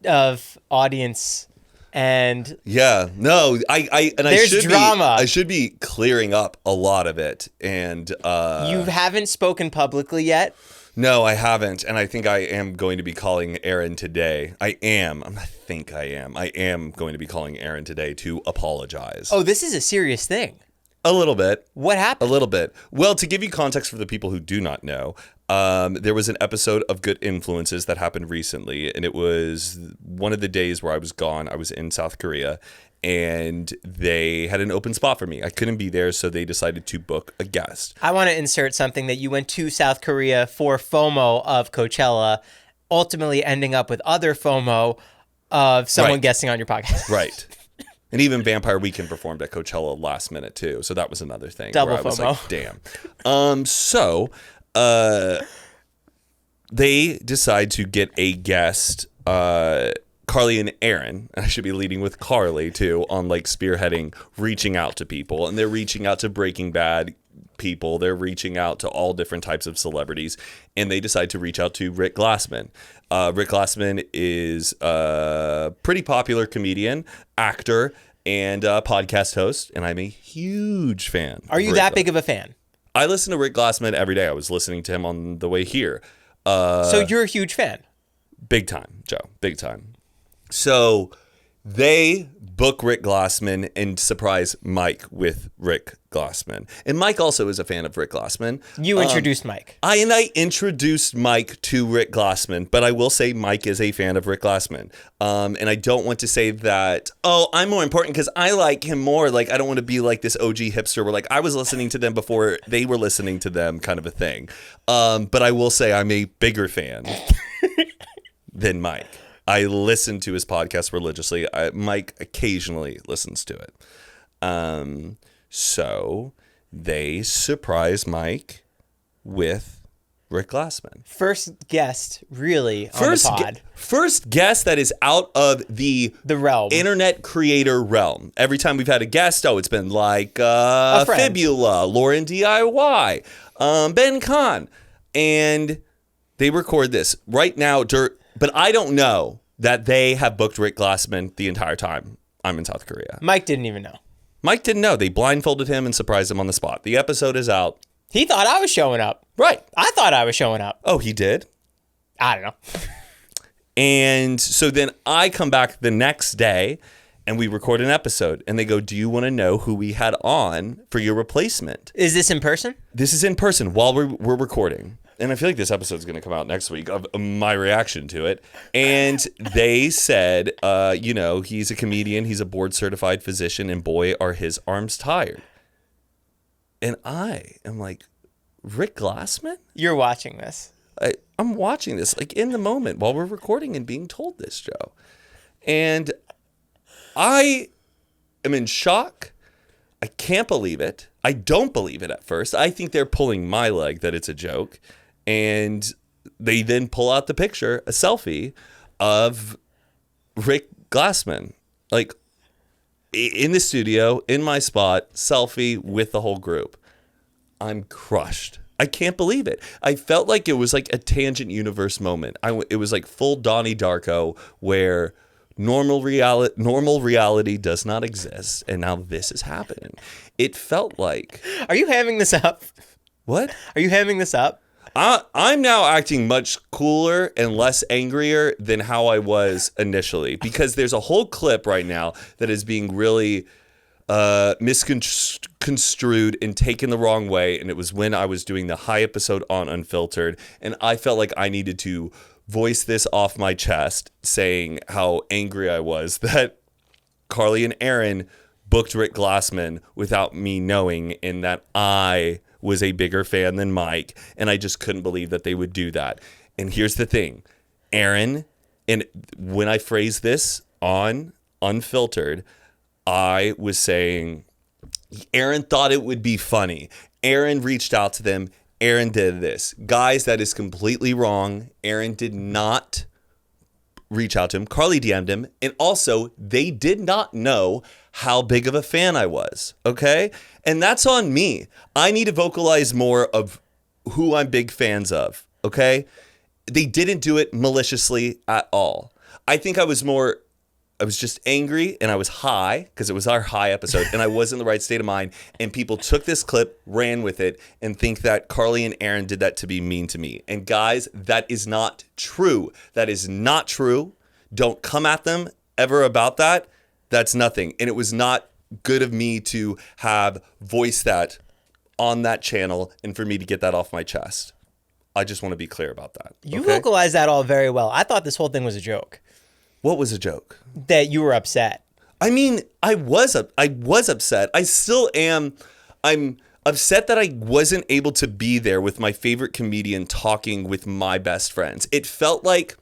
of audience and yeah, no, there's drama. I should be clearing up a lot of it, and you haven't spoken publicly yet. No, I haven't, and I think I am going to be calling Erin today. I am going to be calling Erin today to apologize. Oh, this is a serious thing. A little bit. What happened? A little bit. Well, to give you context for the people who do not know, there was an episode of Good Influences that happened recently, and it was one of the days where I was gone. I was in South Korea, and they had an open spot for me. I couldn't be there, so they decided to book a guest. I want to insert something that you went to South Korea for FOMO of Coachella, ultimately ending up with other FOMO of someone guesting on your podcast. Right. And even Vampire Weekend performed at Coachella last minute too, so that was another thing. Double where I was FOMO. like, damn. So they decide to get a guest, Carly and Erin. I should be leading with Carly too on like spearheading, reaching out to people, and they're reaching out to Breaking Bad people. They're reaching out to all different types of celebrities, and they decide to reach out to Rick Glassman. Rick Glassman is a pretty popular comedian, actor, and podcast host, and I'm a huge fan. Are you that big of a fan? I listen to Rick Glassman every day. I was listening to him on the way here. So you're a huge fan? Big time, Joe. Big time. So they book Rick Glassman and surprise Mike with Rick Glassman. And Mike also is a fan of Rick Glassman. You introduced Mike. I introduced Mike to Rick Glassman, but I will say Mike is a fan of Rick Glassman. And I don't want to say that, I'm more important because I like him more. Like, I don't want to be like this OG hipster where like I was listening to them before they were listening to them kind of a thing. But I will say I'm a bigger fan than Mike. I listen to his podcast religiously. Mike occasionally listens to it. So they surprise Mike with Rick Glassman. First guest, really, on the pod. First guest that is out of the realm. Internet creator realm. Every time we've had a guest, it's been like Fibula, Lauren DIY, Ben Kahn. And they record this right now. But I don't know that they have booked Rick Glassman the entire time I'm in South Korea. Mike didn't even know. Mike didn't know. They blindfolded him and surprised him on the spot. The episode is out. He thought I was showing up. Right. I thought I was showing up. Oh, he did? I don't know. And so then I come back the next day and we record an episode. And they go, do you want to know who we had on for your replacement? Is this in person? This is in person while we're recording. And I feel like this episode's going to come out next week of my reaction to it. And they said, he's a comedian, he's a board certified physician, and boy, are his arms tired. And I am like, Rick Glassman? You're watching this. I'm watching this like in the moment while we're recording and being told this, Joe. And I am in shock. I can't believe it. I don't believe it at first. I think they're pulling my leg that it's a joke. And they then pull out the picture, a selfie of Rick Glassman, like in the studio, in my spot, selfie with the whole group. I'm crushed. I can't believe it. I felt like it was like a Tangent Universe moment. It was like full Donnie Darko where normal reality does not exist. And now this is happening. It felt like... Are you hamming this up? What? Are you hamming this up? I'm now acting much cooler and less angrier than how I was initially, because there's a whole clip right now that is being really misconstrued and taken the wrong way. And it was when I was doing the high episode on Unfiltered, and I felt like I needed to voice this off my chest, saying how angry I was that Carly and Erin booked Rick Glassman without me knowing, and that I was a bigger fan than Mike, and I just couldn't believe that they would do that. And here's the thing, Erin, and when I phrased this on Unfiltered, I was saying Erin thought it would be funny. Erin reached out to them. Erin did this. Guys, that is completely wrong. Erin did not reach out to him. Carly DM'd him. And also, they did not know how big of a fan I was. Okay? And that's on me. I need to vocalize more of who I'm big fans of. Okay? They didn't do it maliciously at all. I think I was just angry, and I was high because it was our high episode, and I was in the right state of mind, and people took this clip, ran with it, and think that Carly and Erin did that to be mean to me. And guys, that is not true. That is not true. Don't come at them ever about that. That's nothing. And it was not good of me to have voiced that on that channel and for me to get that off my chest. I just want to be clear about that. You vocalized that all very well. I thought this whole thing was a joke. What was a joke? That you were upset. I mean, I was upset. I still am. I'm upset that I wasn't able to be there with my favorite comedian talking with my best friends. It felt like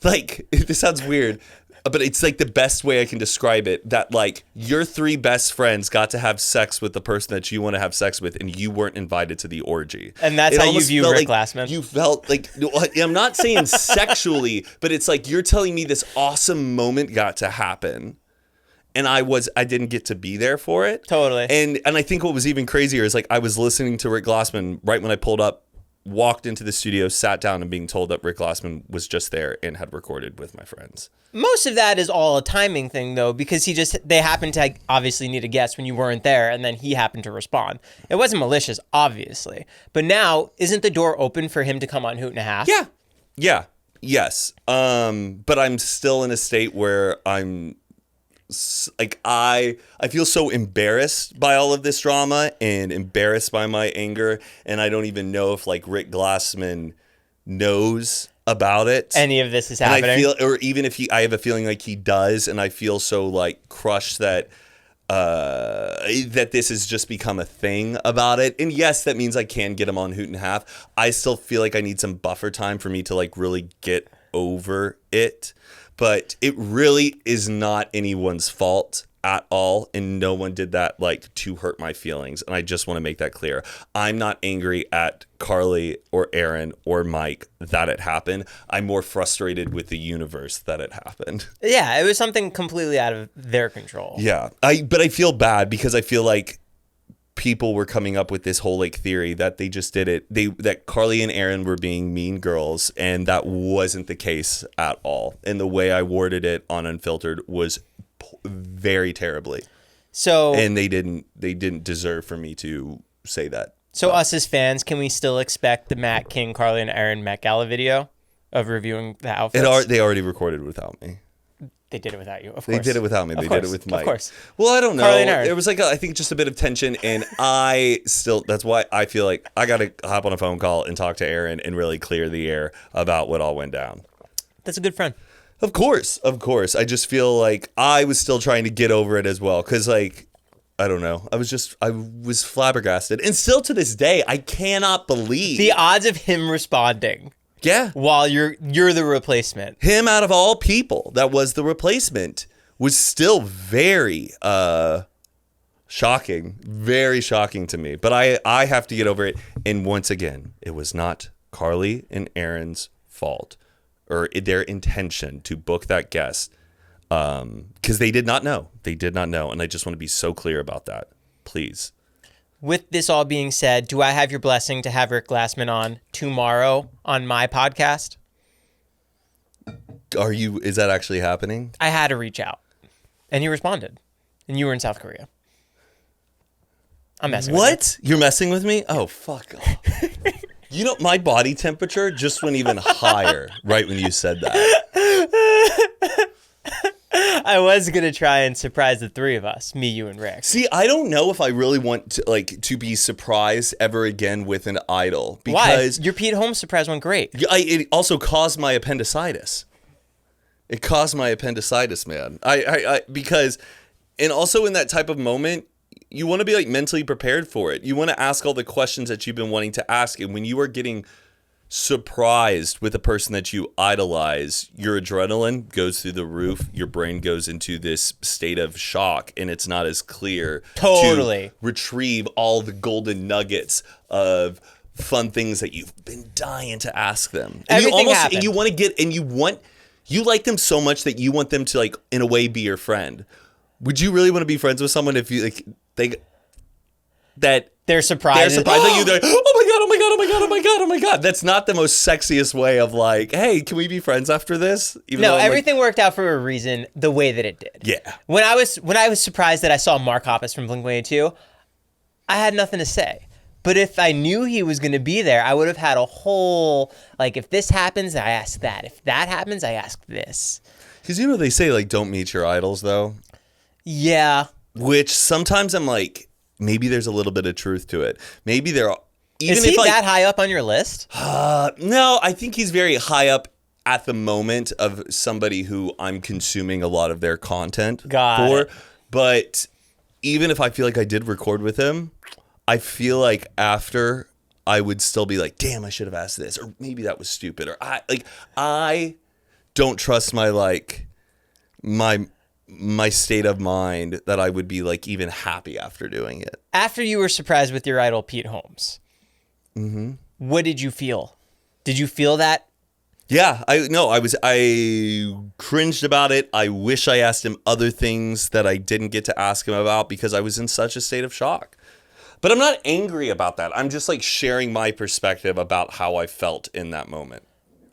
this sounds weird, but it's like the best way I can describe it, that like your three best friends got to have sex with the person that you want to have sex with, and you weren't invited to the orgy. And that's how you view Rick Glassman? You felt like, I'm not saying sexually, but it's like you're telling me this awesome moment got to happen, and I didn't get to be there for it. Totally. And I think what was even crazier is like I was listening to Rick Glassman right when I pulled up, walked into the studio, sat down, and being told that Rick Glassman was just there and had recorded with my friends. Most of that is all a timing thing, though, because they happened to obviously need a guest when you weren't there, and then he happened to respond. It wasn't malicious, obviously. But now, isn't the door open for him to come on Hoot and a Half? Yeah. Yes. But I'm still in a state where I'm like, I feel so embarrassed by all of this drama and embarrassed by my anger, and I don't even know if like Rick Glassman knows about it. Any of this is happening. And or even if I have a feeling like he does, and I feel so like crushed that this has just become a thing about it. And yes, that means I can get him on Hoot and a Half. I still feel like I need some buffer time for me to like really get over it. But it really is not anyone's fault at all, and no one did that like to hurt my feelings. And I just want to make that clear. I'm not angry at Carly or Erin or Mike that it happened. I'm more frustrated with the universe that it happened. Yeah, it was something completely out of their control. Yeah, but I feel bad because I feel like people were coming up with this whole like theory that they just did it. That Carly and Erin were being mean girls, and that wasn't the case at all. And the way I worded it on Unfiltered was very terribly. So, and they didn't deserve for me to say that. So us as fans, can we still expect the Matt King, Carly and Erin Met Gala video of reviewing the outfits? They already recorded without me. They did it without you, of course. They did it without me. They did it with Mike. Of course. Well, I don't know. Carly and Erin. There was like, I think just a bit of tension, and that's why I feel like I got to hop on a phone call and talk to Erin and really clear the air about what all went down. That's a good friend. Of course. I just feel like I was still trying to get over it as well. Cause like, I don't know. I was flabbergasted. And still to this day, I cannot believe the odds of him responding. Yeah. While you're the replacement. Him out of all people that was the replacement was still very shocking. Very shocking to me. But I have to get over it. And once again, it was not Carly and Erin's fault or their intention to book that guest. Because they did not know. They did not know. And I just want to be so clear about that. Please. With this all being said, do I have your blessing to have Rick Glassman on tomorrow on my podcast? Is that actually happening? I had to reach out. And he responded. And you were in South Korea. I'm messing with you. What? You're messing with me? Oh, fuck off. You know, my body temperature just went even higher right when you said that. I was going to try and surprise the three of us, me, you, and Rick. See, I don't know if I really want to be surprised ever again with an idol. Why? Because Your Pete Holmes surprise went great. it also caused my appendicitis. It caused my appendicitis, man. Because, and also in that type of moment, you want to be like mentally prepared for it. You want to ask all the questions that you've been wanting to ask. And when you are getting surprised with a person that you idolize, your adrenaline goes through the roof. Your brain goes into this state of shock, and it's not as clear Totally. to retrieve all the golden nuggets of fun things that you've been dying to ask them. And Everything happened. and you want to get, and you like them so much that you want them to, like, in a way, be your friend. Would you really want to be friends with someone if you like They're surprised. they're surprised at you? They're like, oh my god, oh my god, oh my god, oh my god, oh my god. That's not the most sexiest way of like, hey, can we be friends after this? Even No, though I'm everything worked out for a reason the way that it did. Yeah. When I was surprised that I saw Mark Hoppus from Blink-182, I had nothing to say. But if I knew he was going to be there, I would have had a whole, like, if this happens, I ask that. If that happens, I ask this. Because you know they say like don't meet your idols though, Yeah. which sometimes I'm like maybe there's a little bit of truth to it. Maybe there are. Even Is he if, like, that high up on your list? No, I think he's very high up at the moment of somebody who I'm consuming a lot of their content Got for. it. But even if I feel like I did record with him, I feel like after I would still be like, damn, I should have asked this, or maybe that was stupid, or I don't trust my state of mind that I would be like even happy after doing it. After you were surprised with your idol, Pete Holmes, what did you feel? Did you feel that? Yeah, I cringed about it. I wish I asked him other things that I didn't get to ask him about because I was in such a state of shock. But I'm not angry about that. I'm just like sharing my perspective about how I felt in that moment.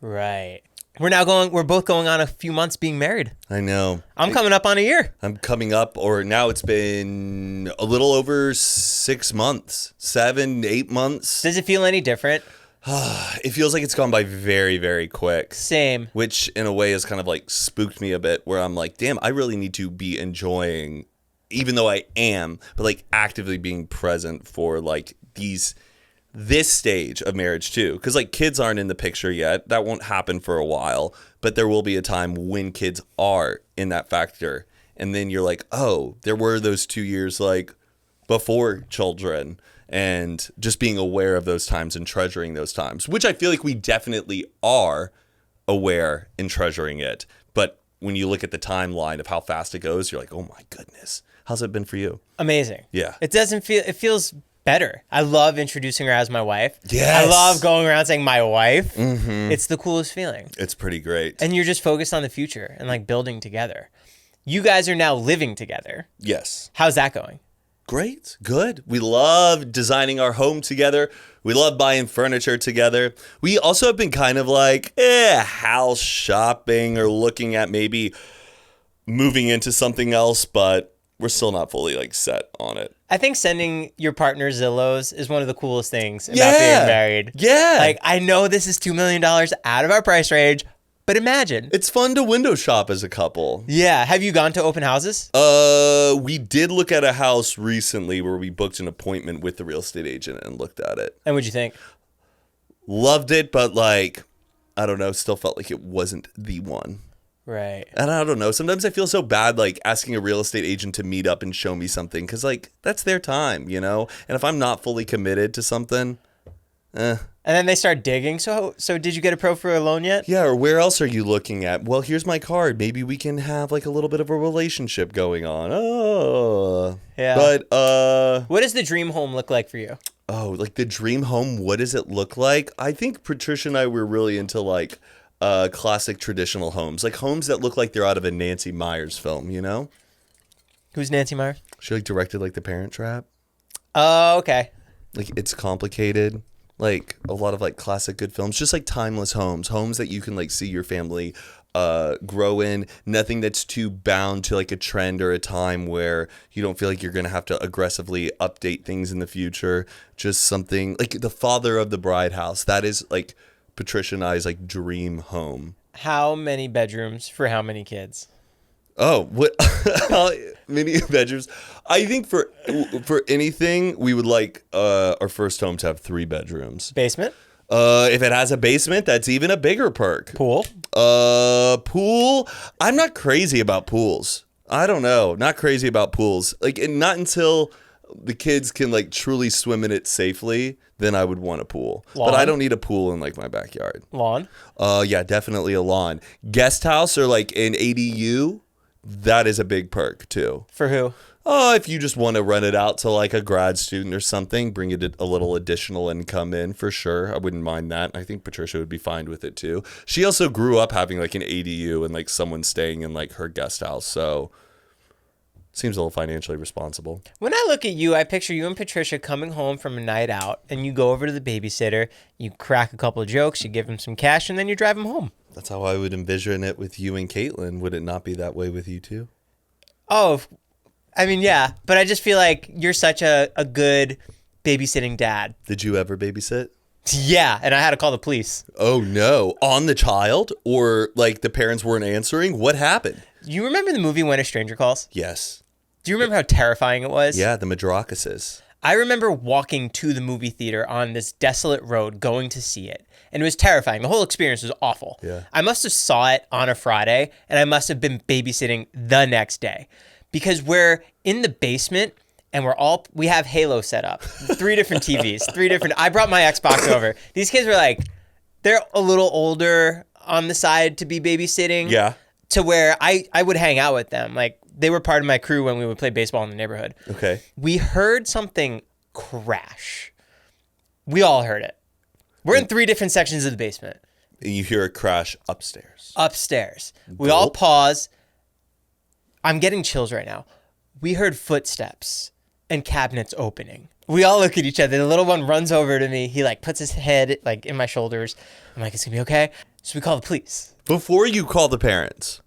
Right. We're both going on a few months being married. I know. I'm coming up on a year. I'm coming up, or now it's been a little over 6 months, 7, 8 months. Does it feel any different? It feels like it's gone by very, very quick. Same. Which in a way has kind of like spooked me a bit, where I'm like, damn, I really need to be enjoying, even though I am, but like actively being present for like this stage of marriage too. Because like kids aren't in the picture yet. That won't happen for a while, but there will be a time when kids are in that factor. And then you're like, oh, there were those 2 years like before children, and just being aware of those times and treasuring those times, which I feel like we definitely are aware and treasuring it. But when you look at the timeline of how fast it goes, you're like, oh my goodness, how's it been for you? Amazing. Yeah. It feels better. I love introducing her as my wife. Yes. I love going around saying my wife. Mm-hmm. It's the coolest feeling. It's pretty great. And you're just focused on the future and like building together. You guys are now living together. Yes. How's that going? Great. Good. We love designing our home together. We love buying furniture together. We also have been kind of like house shopping or looking at maybe moving into something else, but we're still not fully like set on it. I think sending your partner Zillows is one of the coolest things about being married. Yeah. Like, I know this is $2 million out of our price range, but imagine. It's fun to window shop as a couple. Yeah. Have you gone to open houses? We did look at a house recently where we booked an appointment with the real estate agent and looked at it. And what'd you think? Loved it, but like, I don't know, still felt like it wasn't the one. Right. And I don't know, sometimes I feel so bad like asking a real estate agent to meet up and show me something, because like that's their time, you know? And if I'm not fully committed to something, And then they start digging. So did you get approved for a loan yet? yeah, or where else are you looking at? Well, here's my card. Maybe we can have like a little bit of a relationship going on. Oh. Yeah. But What does the dream home look like for you? oh, like the dream home, what does it look like? I think Patricia and I were really into like classic traditional homes, like homes that look like they're out of a Nancy Meyers film, you know? Who's Nancy Meyer? She like directed like The Parent Trap. Oh, okay. Like it's complicated, like a lot of like classic good films, just like timeless homes that you can like see your family grow in, nothing that's too bound to like a trend or a time where you don't feel like you're going to have to aggressively update things in the future. Just something like the father of the bride house. That is like Patricia and I's like dream home. How many bedrooms for how many kids? Oh, what? How many bedrooms? I think for anything, we would like our first home to have 3 bedrooms. Basement? If it has a basement, that's even a bigger perk. Pool? Pool. I'm not crazy about pools. I don't know. Not crazy about pools. Like, and not until the kids can like truly swim in it safely, then I would want a pool. Lawn? But I don't need a pool in like my backyard. Lawn? Yeah, definitely a lawn. Guest house or like an ADU, that is a big perk too. For who? If you just want to rent it out to like a grad student or something, bring it a little additional income in for sure. I wouldn't mind that. I think Patricia would be fine with it too. She also grew up having like an ADU and like someone staying in like her guest house. So seems a little financially responsible. When I look at you, I picture you and Patricia coming home from a night out and you go over to the babysitter, you crack a couple of jokes, you give him some cash, and then you drive him home. That's how I would envision it with you and Caitlin. Would it not be that way with you too? Oh, I mean, yeah, but I just feel like you're such a good babysitting dad. Did you ever babysit? Yeah, and I had to call the police. Oh, no. On the child? Or like the parents weren't answering? What happened? You remember the movie When a Stranger Calls? Yes. Do you remember how terrifying it was? Yeah, the Madrocases. I remember walking to the movie theater on this desolate road going to see it. And it was terrifying. The whole experience was awful. Yeah. I must have saw it on a Friday, and I must have been babysitting the next day. Because we're in the basement and we have Halo set up. 3 different TVs, I brought my Xbox over. These kids were like, they're a little older on the side to be babysitting. Yeah. To where I would hang out with them. Like, they were part of my crew when we would play baseball in the neighborhood. Okay. We heard something crash. We all heard it. We're in 3 different sections of the basement. You hear a crash upstairs. We all pause. I'm getting chills right now. We heard footsteps and cabinets opening. We all look at each other. The little one runs over to me. He like puts his head like in my shoulders. I'm like, it's gonna be okay. So we call the police. Before you call the parents.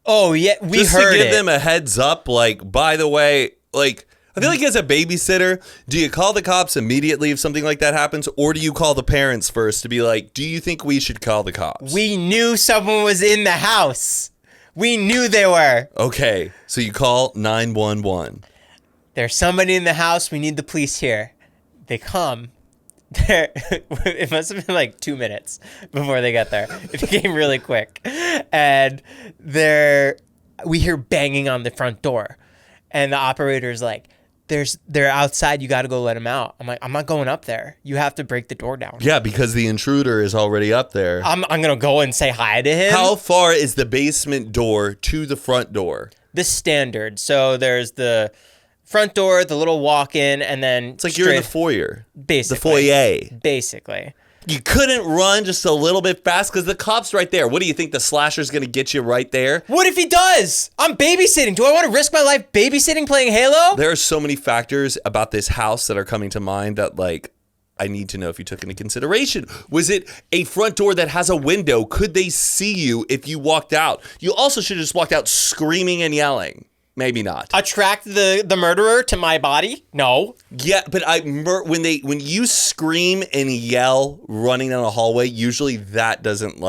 Oh yeah, we just heard to give it. them a heads up, like, by the way, like, I feel like as a babysitter, do you call the cops immediately if something like that happens? Or do you call the parents first to be like, do you think we should call the cops? We knew someone was in the house. We knew they were. Okay, so you call 911. There's somebody in the house. We need the police here. They come. It must have been like 2 minutes before they got there. It became really quick. And we hear banging on the front door. And the operator's like, they're outside. You got to go let them out. I'm like, I'm not going up there. You have to break the door down. Yeah, because the intruder is already up there. I'm going to go and say hi to him. How far is the basement door to the front door? The standard. So there's the front door, the little walk-in, and then it's like you're in the foyer. Basically. The foyer. Basically. You couldn't run just a little bit fast because the cop's right there. What do you think? The slasher's going to get you right there? What if he does? I'm babysitting. Do I want to risk my life babysitting playing Halo? There are so many factors about this house that are coming to mind that, like, I need to know if you took into consideration. Was it a front door that has a window? Could they see you if you walked out? You also should have just walked out screaming and yelling. Maybe not. Attract the murderer to my body? No. Yeah, but when you scream and yell running down a hallway, usually that doesn't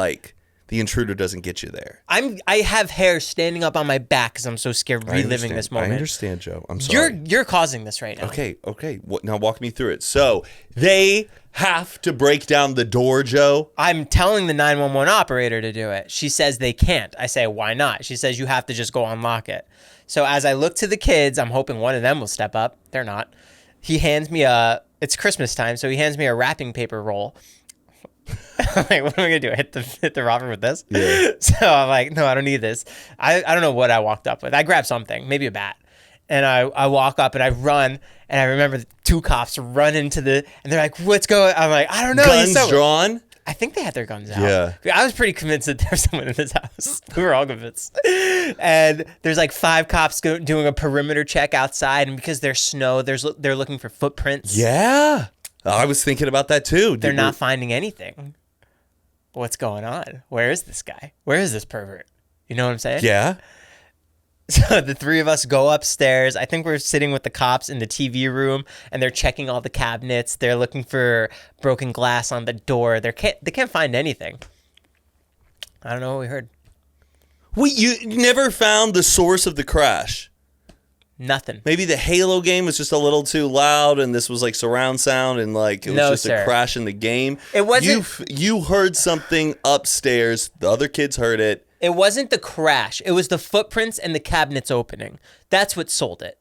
the intruder doesn't get you there. I have hair standing up on my back because I'm so scared reliving this moment. I understand, Joe. I'm sorry. You're causing this right now. Okay. Now walk me through it. So they have to break down the door, Joe. I'm telling the 911 operator to do it. She says they can't. I say, why not? She says you have to just go unlock it. So as I look to the kids, I'm hoping one of them will step up. They're not. He hands me it's Christmas time, so he hands me a wrapping paper roll. I'm like, what am I going to do? Hit the robber with this? Yeah. So I'm like, no, I don't need this. I don't know what I walked up with. I grabbed something, maybe a bat. And I walk up and I run, and I remember 2 cops run into and they're like, what's going on? I'm like, I don't know. Guns drawn? I think they had their guns out. Yeah. I was pretty convinced that there was someone in this house. We were all convinced. And there's like 5 cops doing a perimeter check outside. And because there's snow, they're looking for footprints. Yeah. I was thinking about that too. They're not finding anything. what's going on? Where is this guy? Where is this pervert? You know what I'm saying? Yeah. So the three of us go upstairs. I think we're sitting with the cops in the TV room, and they're checking all the cabinets. They're looking for broken glass on the door. They can't find anything. I don't know what we heard. Wait, you never found the source of the crash? Nothing. Maybe the Halo game was just a little too loud, and this was like surround sound, and like it was a crash in the game. It wasn't. You heard something upstairs. The other kids heard it. It wasn't the crash. It was the footprints and the cabinets opening. That's what sold it.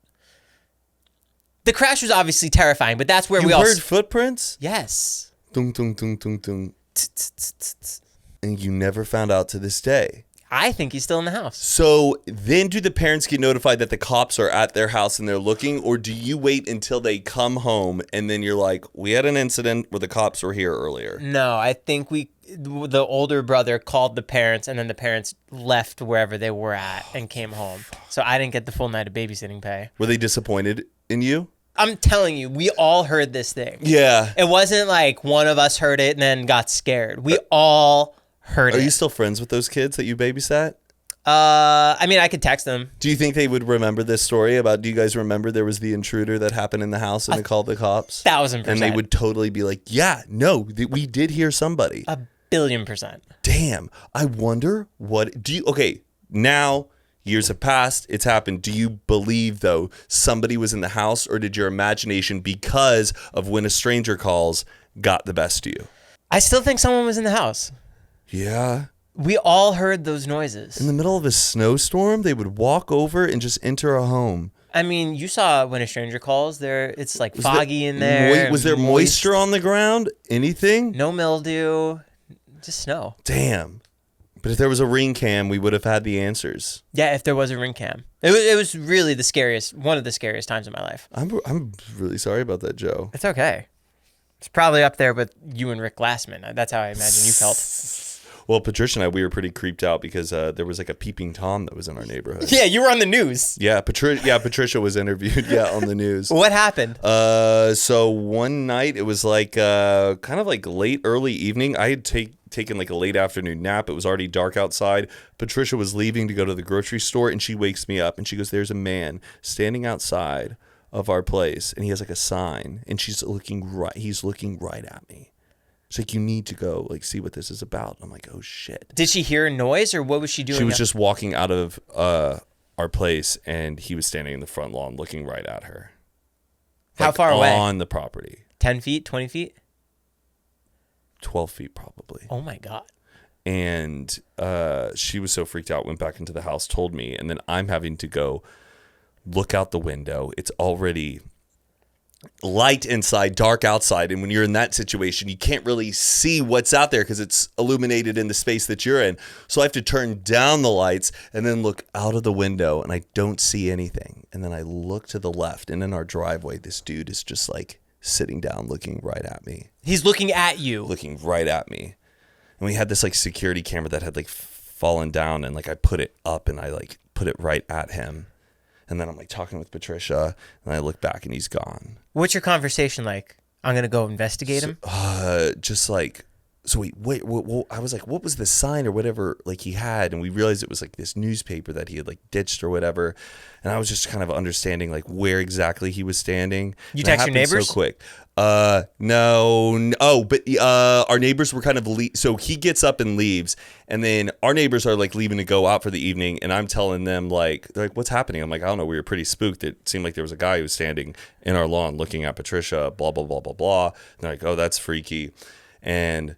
The crash was obviously terrifying, but that's where we all heard footprints. Yes. Dung dung dung dung dung. And you never found out to this day. I think he's still in the house. So then do the parents get notified that the cops are at their house and they're looking, or do you wait until they come home and then you're like, we had an incident where the cops were here earlier? No, I think the older brother called the parents, and then the parents left wherever they were at and came home. So I didn't get the full night of babysitting pay. Were they disappointed in you? I'm telling you, we all heard this thing. Yeah. It wasn't like one of us heard it and then got scared. We all heard it. Are you still friends with those kids that you babysat? I mean, I could text them. Do you think they would remember this story about, do you guys remember there was the intruder that happened in the house and they called the cops? 1,000%. And they would totally be like, yeah, no, we did hear somebody. 1,000,000,000%. Damn. I wonder okay, now years have passed, it's happened. Do you believe, though, somebody was in the house, or did your imagination, because of when a stranger calls, got the best of you? I still think someone was in the house. Yeah. We all heard those noises. In the middle of a snowstorm, they would walk over and just enter a home. I mean, you saw when a stranger calls, it's like foggy in there. Was there moisture on the ground? Anything? No mildew, just snow. Damn. But if there was a ring cam, we would have had the answers. Yeah, if there was a ring cam. It was really one of the scariest times of my life. I'm really sorry about that, Joe. It's okay. It's probably up there with you and Rick Glassman. That's how I imagine you felt. Well, Patricia and I, we were pretty creeped out because there was like a peeping Tom that was in our neighborhood. Yeah, you were on the news. Yeah, Patricia was interviewed. Yeah, on the news. What happened? So one night it was like kind of like early evening. I had taken like a late afternoon nap. It was already dark outside. Patricia was leaving to go to the grocery store, and she wakes me up and she goes, "There's a man standing outside of our place, and he has like a sign, and he's looking right at me. She's like, you need to go like see what this is about." I'm like, oh shit. Did she hear a noise, or what was she doing? She was just walking out of our place, and he was standing in the front lawn looking right at her. How far away? On the property. 10 feet, 20 feet? 12 feet probably. Oh my God. And she was so freaked out, went back into the house, told me, and then I'm having to go look out the window. It's already light inside, dark outside, and when you're in that situation, you can't really see what's out there because it's illuminated in the space that you're in. So I have to turn down the lights and then look out of the window, and I don't see anything. And then I look to the left, and in our driveway, this dude is just like sitting down, looking right at me. He's looking at you. Looking right at me. And we had this like security camera that had like fallen down, and like I put it up and I like put it right at him. And then I'm like talking with Patricia, and I look back and he's gone. What's your conversation like? I'm going to go investigate him? Just like, so wait, I was like, what was the sign or whatever like he had? And we realized it was like this newspaper that he had like ditched or whatever. And I was just kind of understanding like where exactly he was standing. You text your neighbors? So quick. No. Oh, but our neighbors were kind of so he gets up and leaves, and then our neighbors are like leaving to go out for the evening, and I'm telling them like, they're like, what's happening? I'm like, I don't know. We were pretty spooked. It seemed like there was a guy who was standing in our lawn looking at Patricia, blah, blah, blah, blah, blah. And they're like, oh, that's freaky. And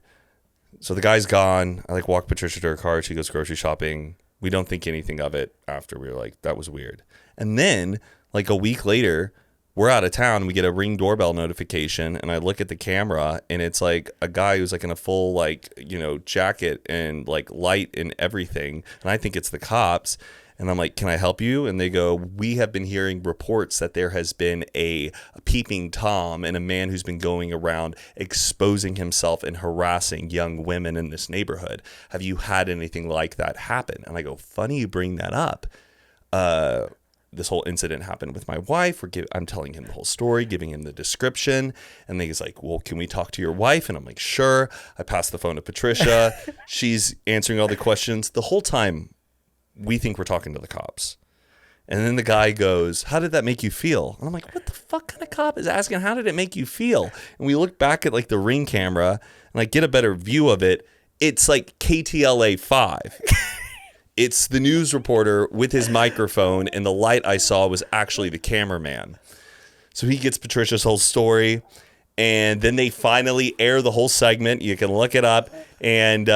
so the guy's gone. I like walk Patricia to her car. She goes grocery shopping. We don't think anything of it after. We were like, that was weird. And then like a week later, we're out of town. We get a Ring doorbell notification, and I look at the camera, and it's like a guy who's like in a full like, jacket and like light and everything. And I think it's the cops. And I'm like, can I help you? And they go, we have been hearing reports that there has been a peeping Tom and a man who's been going around exposing himself and harassing young women in this neighborhood. Have you had anything like that happen? And I go, funny you bring that up. this whole incident happened with my wife. I'm telling him the whole story, giving him the description. And then he's like, well, can we talk to your wife? And I'm like, sure. I pass the phone to Patricia. She's answering all the questions. The whole time, we think we're talking to the cops. And then the guy goes, how did that make you feel? And I'm like, what the fuck kind of cop is asking, how did it make you feel? And we look back at like the Ring camera and I get a better view of it. It's like KTLA 5. It's the news reporter with his microphone, and the light I saw was actually the cameraman. So he gets Patricia's whole story, and then they finally air the whole segment. You can look it up, and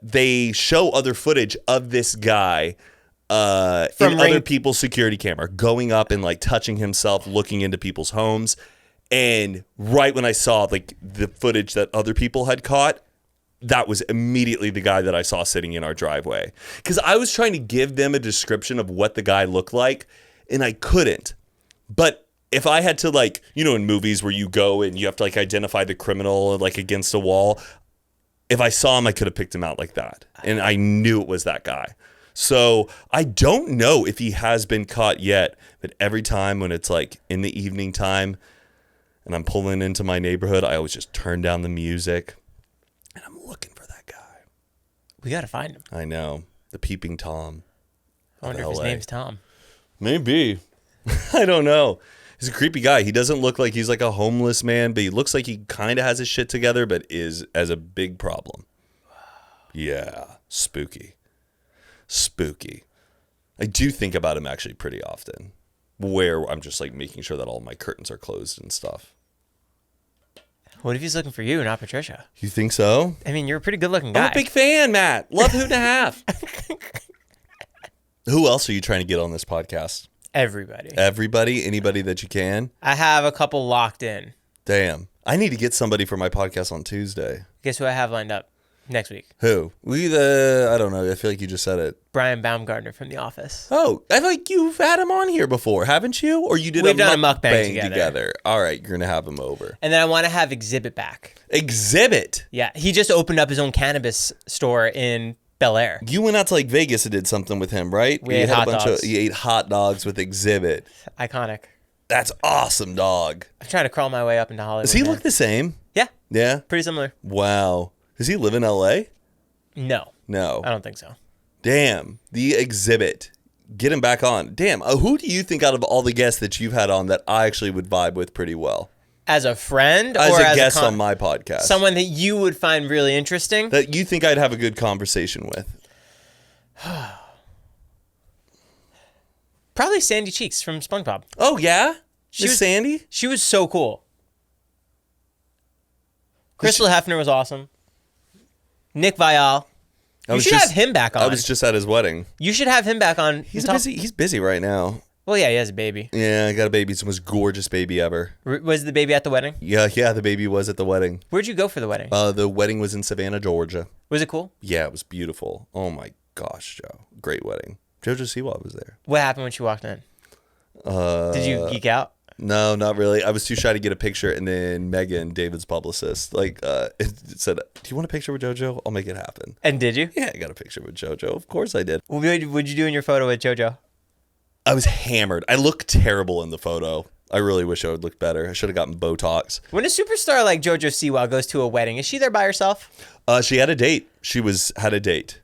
they show other footage of this guy in other people's security camera, going up and like touching himself, looking into people's homes. And right when I saw like the footage that other people had caught, that was immediately the guy that I saw sitting in our driveway. Because I was trying to give them a description of what the guy looked like, and I couldn't. But if I had to, like, you know, in movies where you go and you have to like identify the criminal like against a wall, if I saw him, I could have picked him out like that. And I knew it was that guy. So I don't know if he has been caught yet, but every time when it's like in the evening time and I'm pulling into my neighborhood, I always just turn down the music. And I'm looking for that guy. We got to find him. I know. The Peeping Tom. I wonder if his name's Tom. Maybe. I don't know. He's a creepy guy. He doesn't look like he's like a homeless man, but he looks like he kind of has his shit together, but is as a big problem. Yeah. Spooky. Spooky. I do think about him actually pretty often, where I'm just like making sure that all my curtains are closed and stuff. What if he's looking for you, not Patricia? You think so? I mean, you're a pretty good-looking guy. I'm a big fan, Matt. Love Hoot and a Half. Who else are you trying to get on this podcast? Everybody. Everybody? Anybody that you can? I have a couple locked in. Damn. I need to get somebody for my podcast on Tuesday. Guess who I have lined up next week? Who? I don't know. I feel like you just said it. Brian Baumgartner from The Office. Oh, I feel like you've had him on here before, haven't you? Or you did We've done a mukbang together. All right, you're going to have him over. And then I want to have Exhibit back. Exhibit? Yeah, he just opened up his own cannabis store in Bel Air. You went out to like Vegas and did something with him, right? We ate hot dogs. You ate hot dogs with Exhibit. Iconic. That's awesome, dog. I'm trying to crawl my way up into Hollywood. Does he look the same? Yeah. Yeah? Pretty similar. Wow. Does he live in L.A.? No. No. I don't think so. Damn. The Exhibit. Get him back on. Damn. Who do you think out of all the guests that you've had on that I actually would vibe with pretty well? As a friend? As or a as guest on my podcast. Someone that you would find really interesting? That you think I'd have a good conversation with? Probably Sandy Cheeks from SpongeBob. Oh, yeah? She Sandy? She was so cool. Crystal Hefner was awesome. Nick Viall. You should have him back on. I was just at his wedding. You should have him back on. He's busy right now. Well, yeah, he has a baby. Yeah, I got a baby. It's the most gorgeous baby ever. Was the baby at the wedding? Yeah, the baby was at the wedding. Where'd you go for the wedding? The wedding was in Savannah, Georgia. Was it cool? Yeah, it was beautiful. Oh my gosh, Joe. Great wedding. JoJo Siwa was there. What happened when she walked in? Did you geek out? No, not really. I was too shy to get a picture, and then Megan, David's publicist, it said, "Do you want a picture with JoJo? I'll make it happen." And did you? Yeah, I got a picture with JoJo. Of course I did. What would you do in your photo with JoJo? I was hammered. I look terrible in the photo. I really wish I would look better. I should have gotten Botox. When a superstar like JoJo Siwa goes to a wedding, is she there by herself? She had a date. Had a date.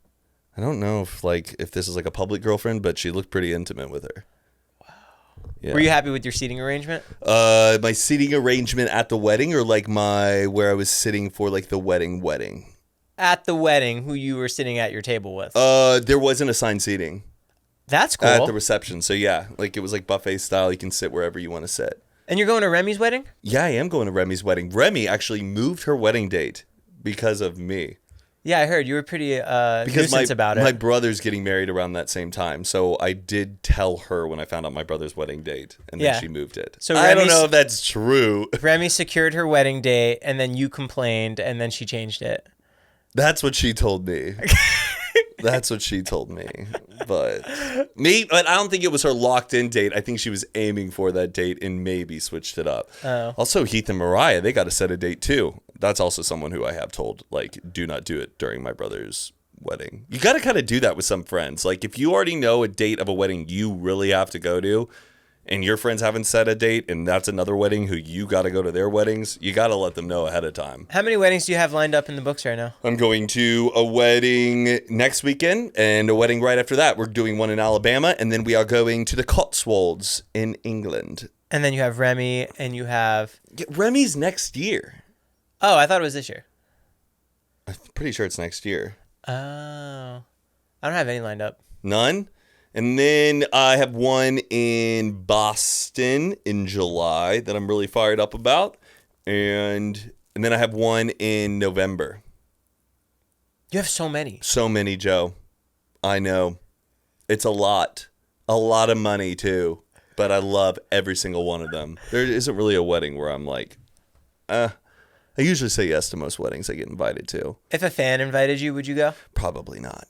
I don't know if this is like a public girlfriend, but she looked pretty intimate with her. Yeah. Were you happy with your seating arrangement? My seating arrangement at the wedding, or like where I was sitting for like the wedding? At the wedding, who you were sitting at your table with? There wasn't assigned seating. That's cool. At the reception. So yeah, it was like buffet style. You can sit wherever you want to sit. And you're going to Remy's wedding? Yeah, I am going to Remy's wedding. Remy actually moved her wedding date because of me. Yeah, I heard you were pretty nuisance about it. My brother's getting married around that same time, so I did tell her when I found out my brother's wedding date, and then she moved it. So I don't know if that's true. Remy secured her wedding date, and then you complained, and then she changed it. That's what she told me. That's what she told me. But I don't think it was her locked-in date. I think she was aiming for that date and maybe switched it up. Oh. Also, Heath and Mariah, they got to set a date too. That's also someone who I have told, do not do it during my brother's wedding. You got to kind of do that with some friends. Like if you already know a date of a wedding you really have to go to, and your friends haven't set a date, and that's another wedding who you got to go to their weddings, you got to let them know ahead of time. How many weddings do you have lined up in the books right now? I'm going to a wedding next weekend and a wedding right after that. We're doing one in Alabama, and then we are going to the Cotswolds in England. And then you have Remy, and you have... Yeah, Remy's next year. Oh, I thought it was this year. I'm pretty sure it's next year. Oh. I don't have any lined up. None? And then I have one in Boston in July that I'm really fired up about. And then I have one in November. You have so many. So many, Joe. I know. It's a lot. A lot of money, too. But I love every single one of them. There isn't really a wedding where I'm like, I usually say yes to most weddings I get invited to. If a fan invited you, would you go? Probably not.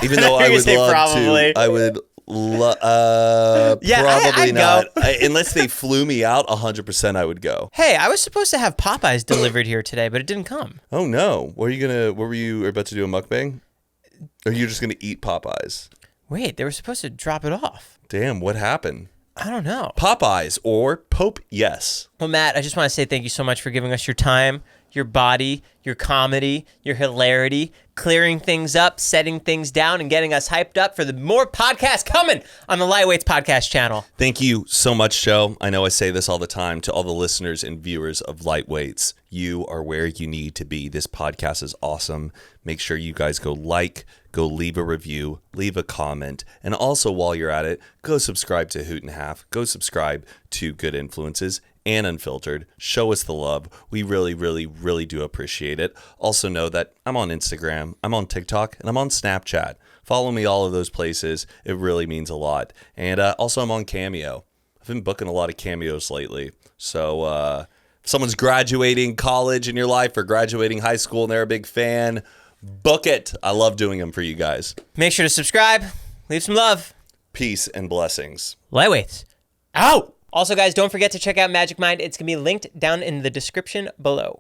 Even though I would love probably. to. I would probably not. Unless they flew me out, 100% I would go. Hey, I was supposed to have Popeyes delivered here today, but it didn't come. Oh no. What were you about to do, a mukbang? Or are you just gonna eat Popeyes? Wait, they were supposed to drop it off. Damn, what happened? I don't know. Popeyes or Pope, yes. Well, Matt, I just want to say thank you so much for giving us your time, your body, your comedy, your hilarity, clearing things up, setting things down, and getting us hyped up for the more podcasts coming on the Lightweights Podcast channel. Thank you so much, Joe. I know I say this all the time to all the listeners and viewers of Lightweights. You are where you need to be. This podcast is awesome. Make sure you guys go leave a review, leave a comment, and also while you're at it, go subscribe to Hoot and Half. Go subscribe to Good Influences and Unfiltered. Show us the love. We really, really, really do appreciate it. Also know that I'm on Instagram, I'm on TikTok, and I'm on Snapchat. Follow me all of those places. It really means a lot. And also I'm on Cameo. I've been booking a lot of cameos lately. So if someone's graduating college in your life or graduating high school and they're a big fan, book it. I love doing them for you guys. Make sure to subscribe. Leave some love. Peace and blessings. Lightweights. Out! Also, guys, don't forget to check out Magic Mind. It's going to be linked down in the description below.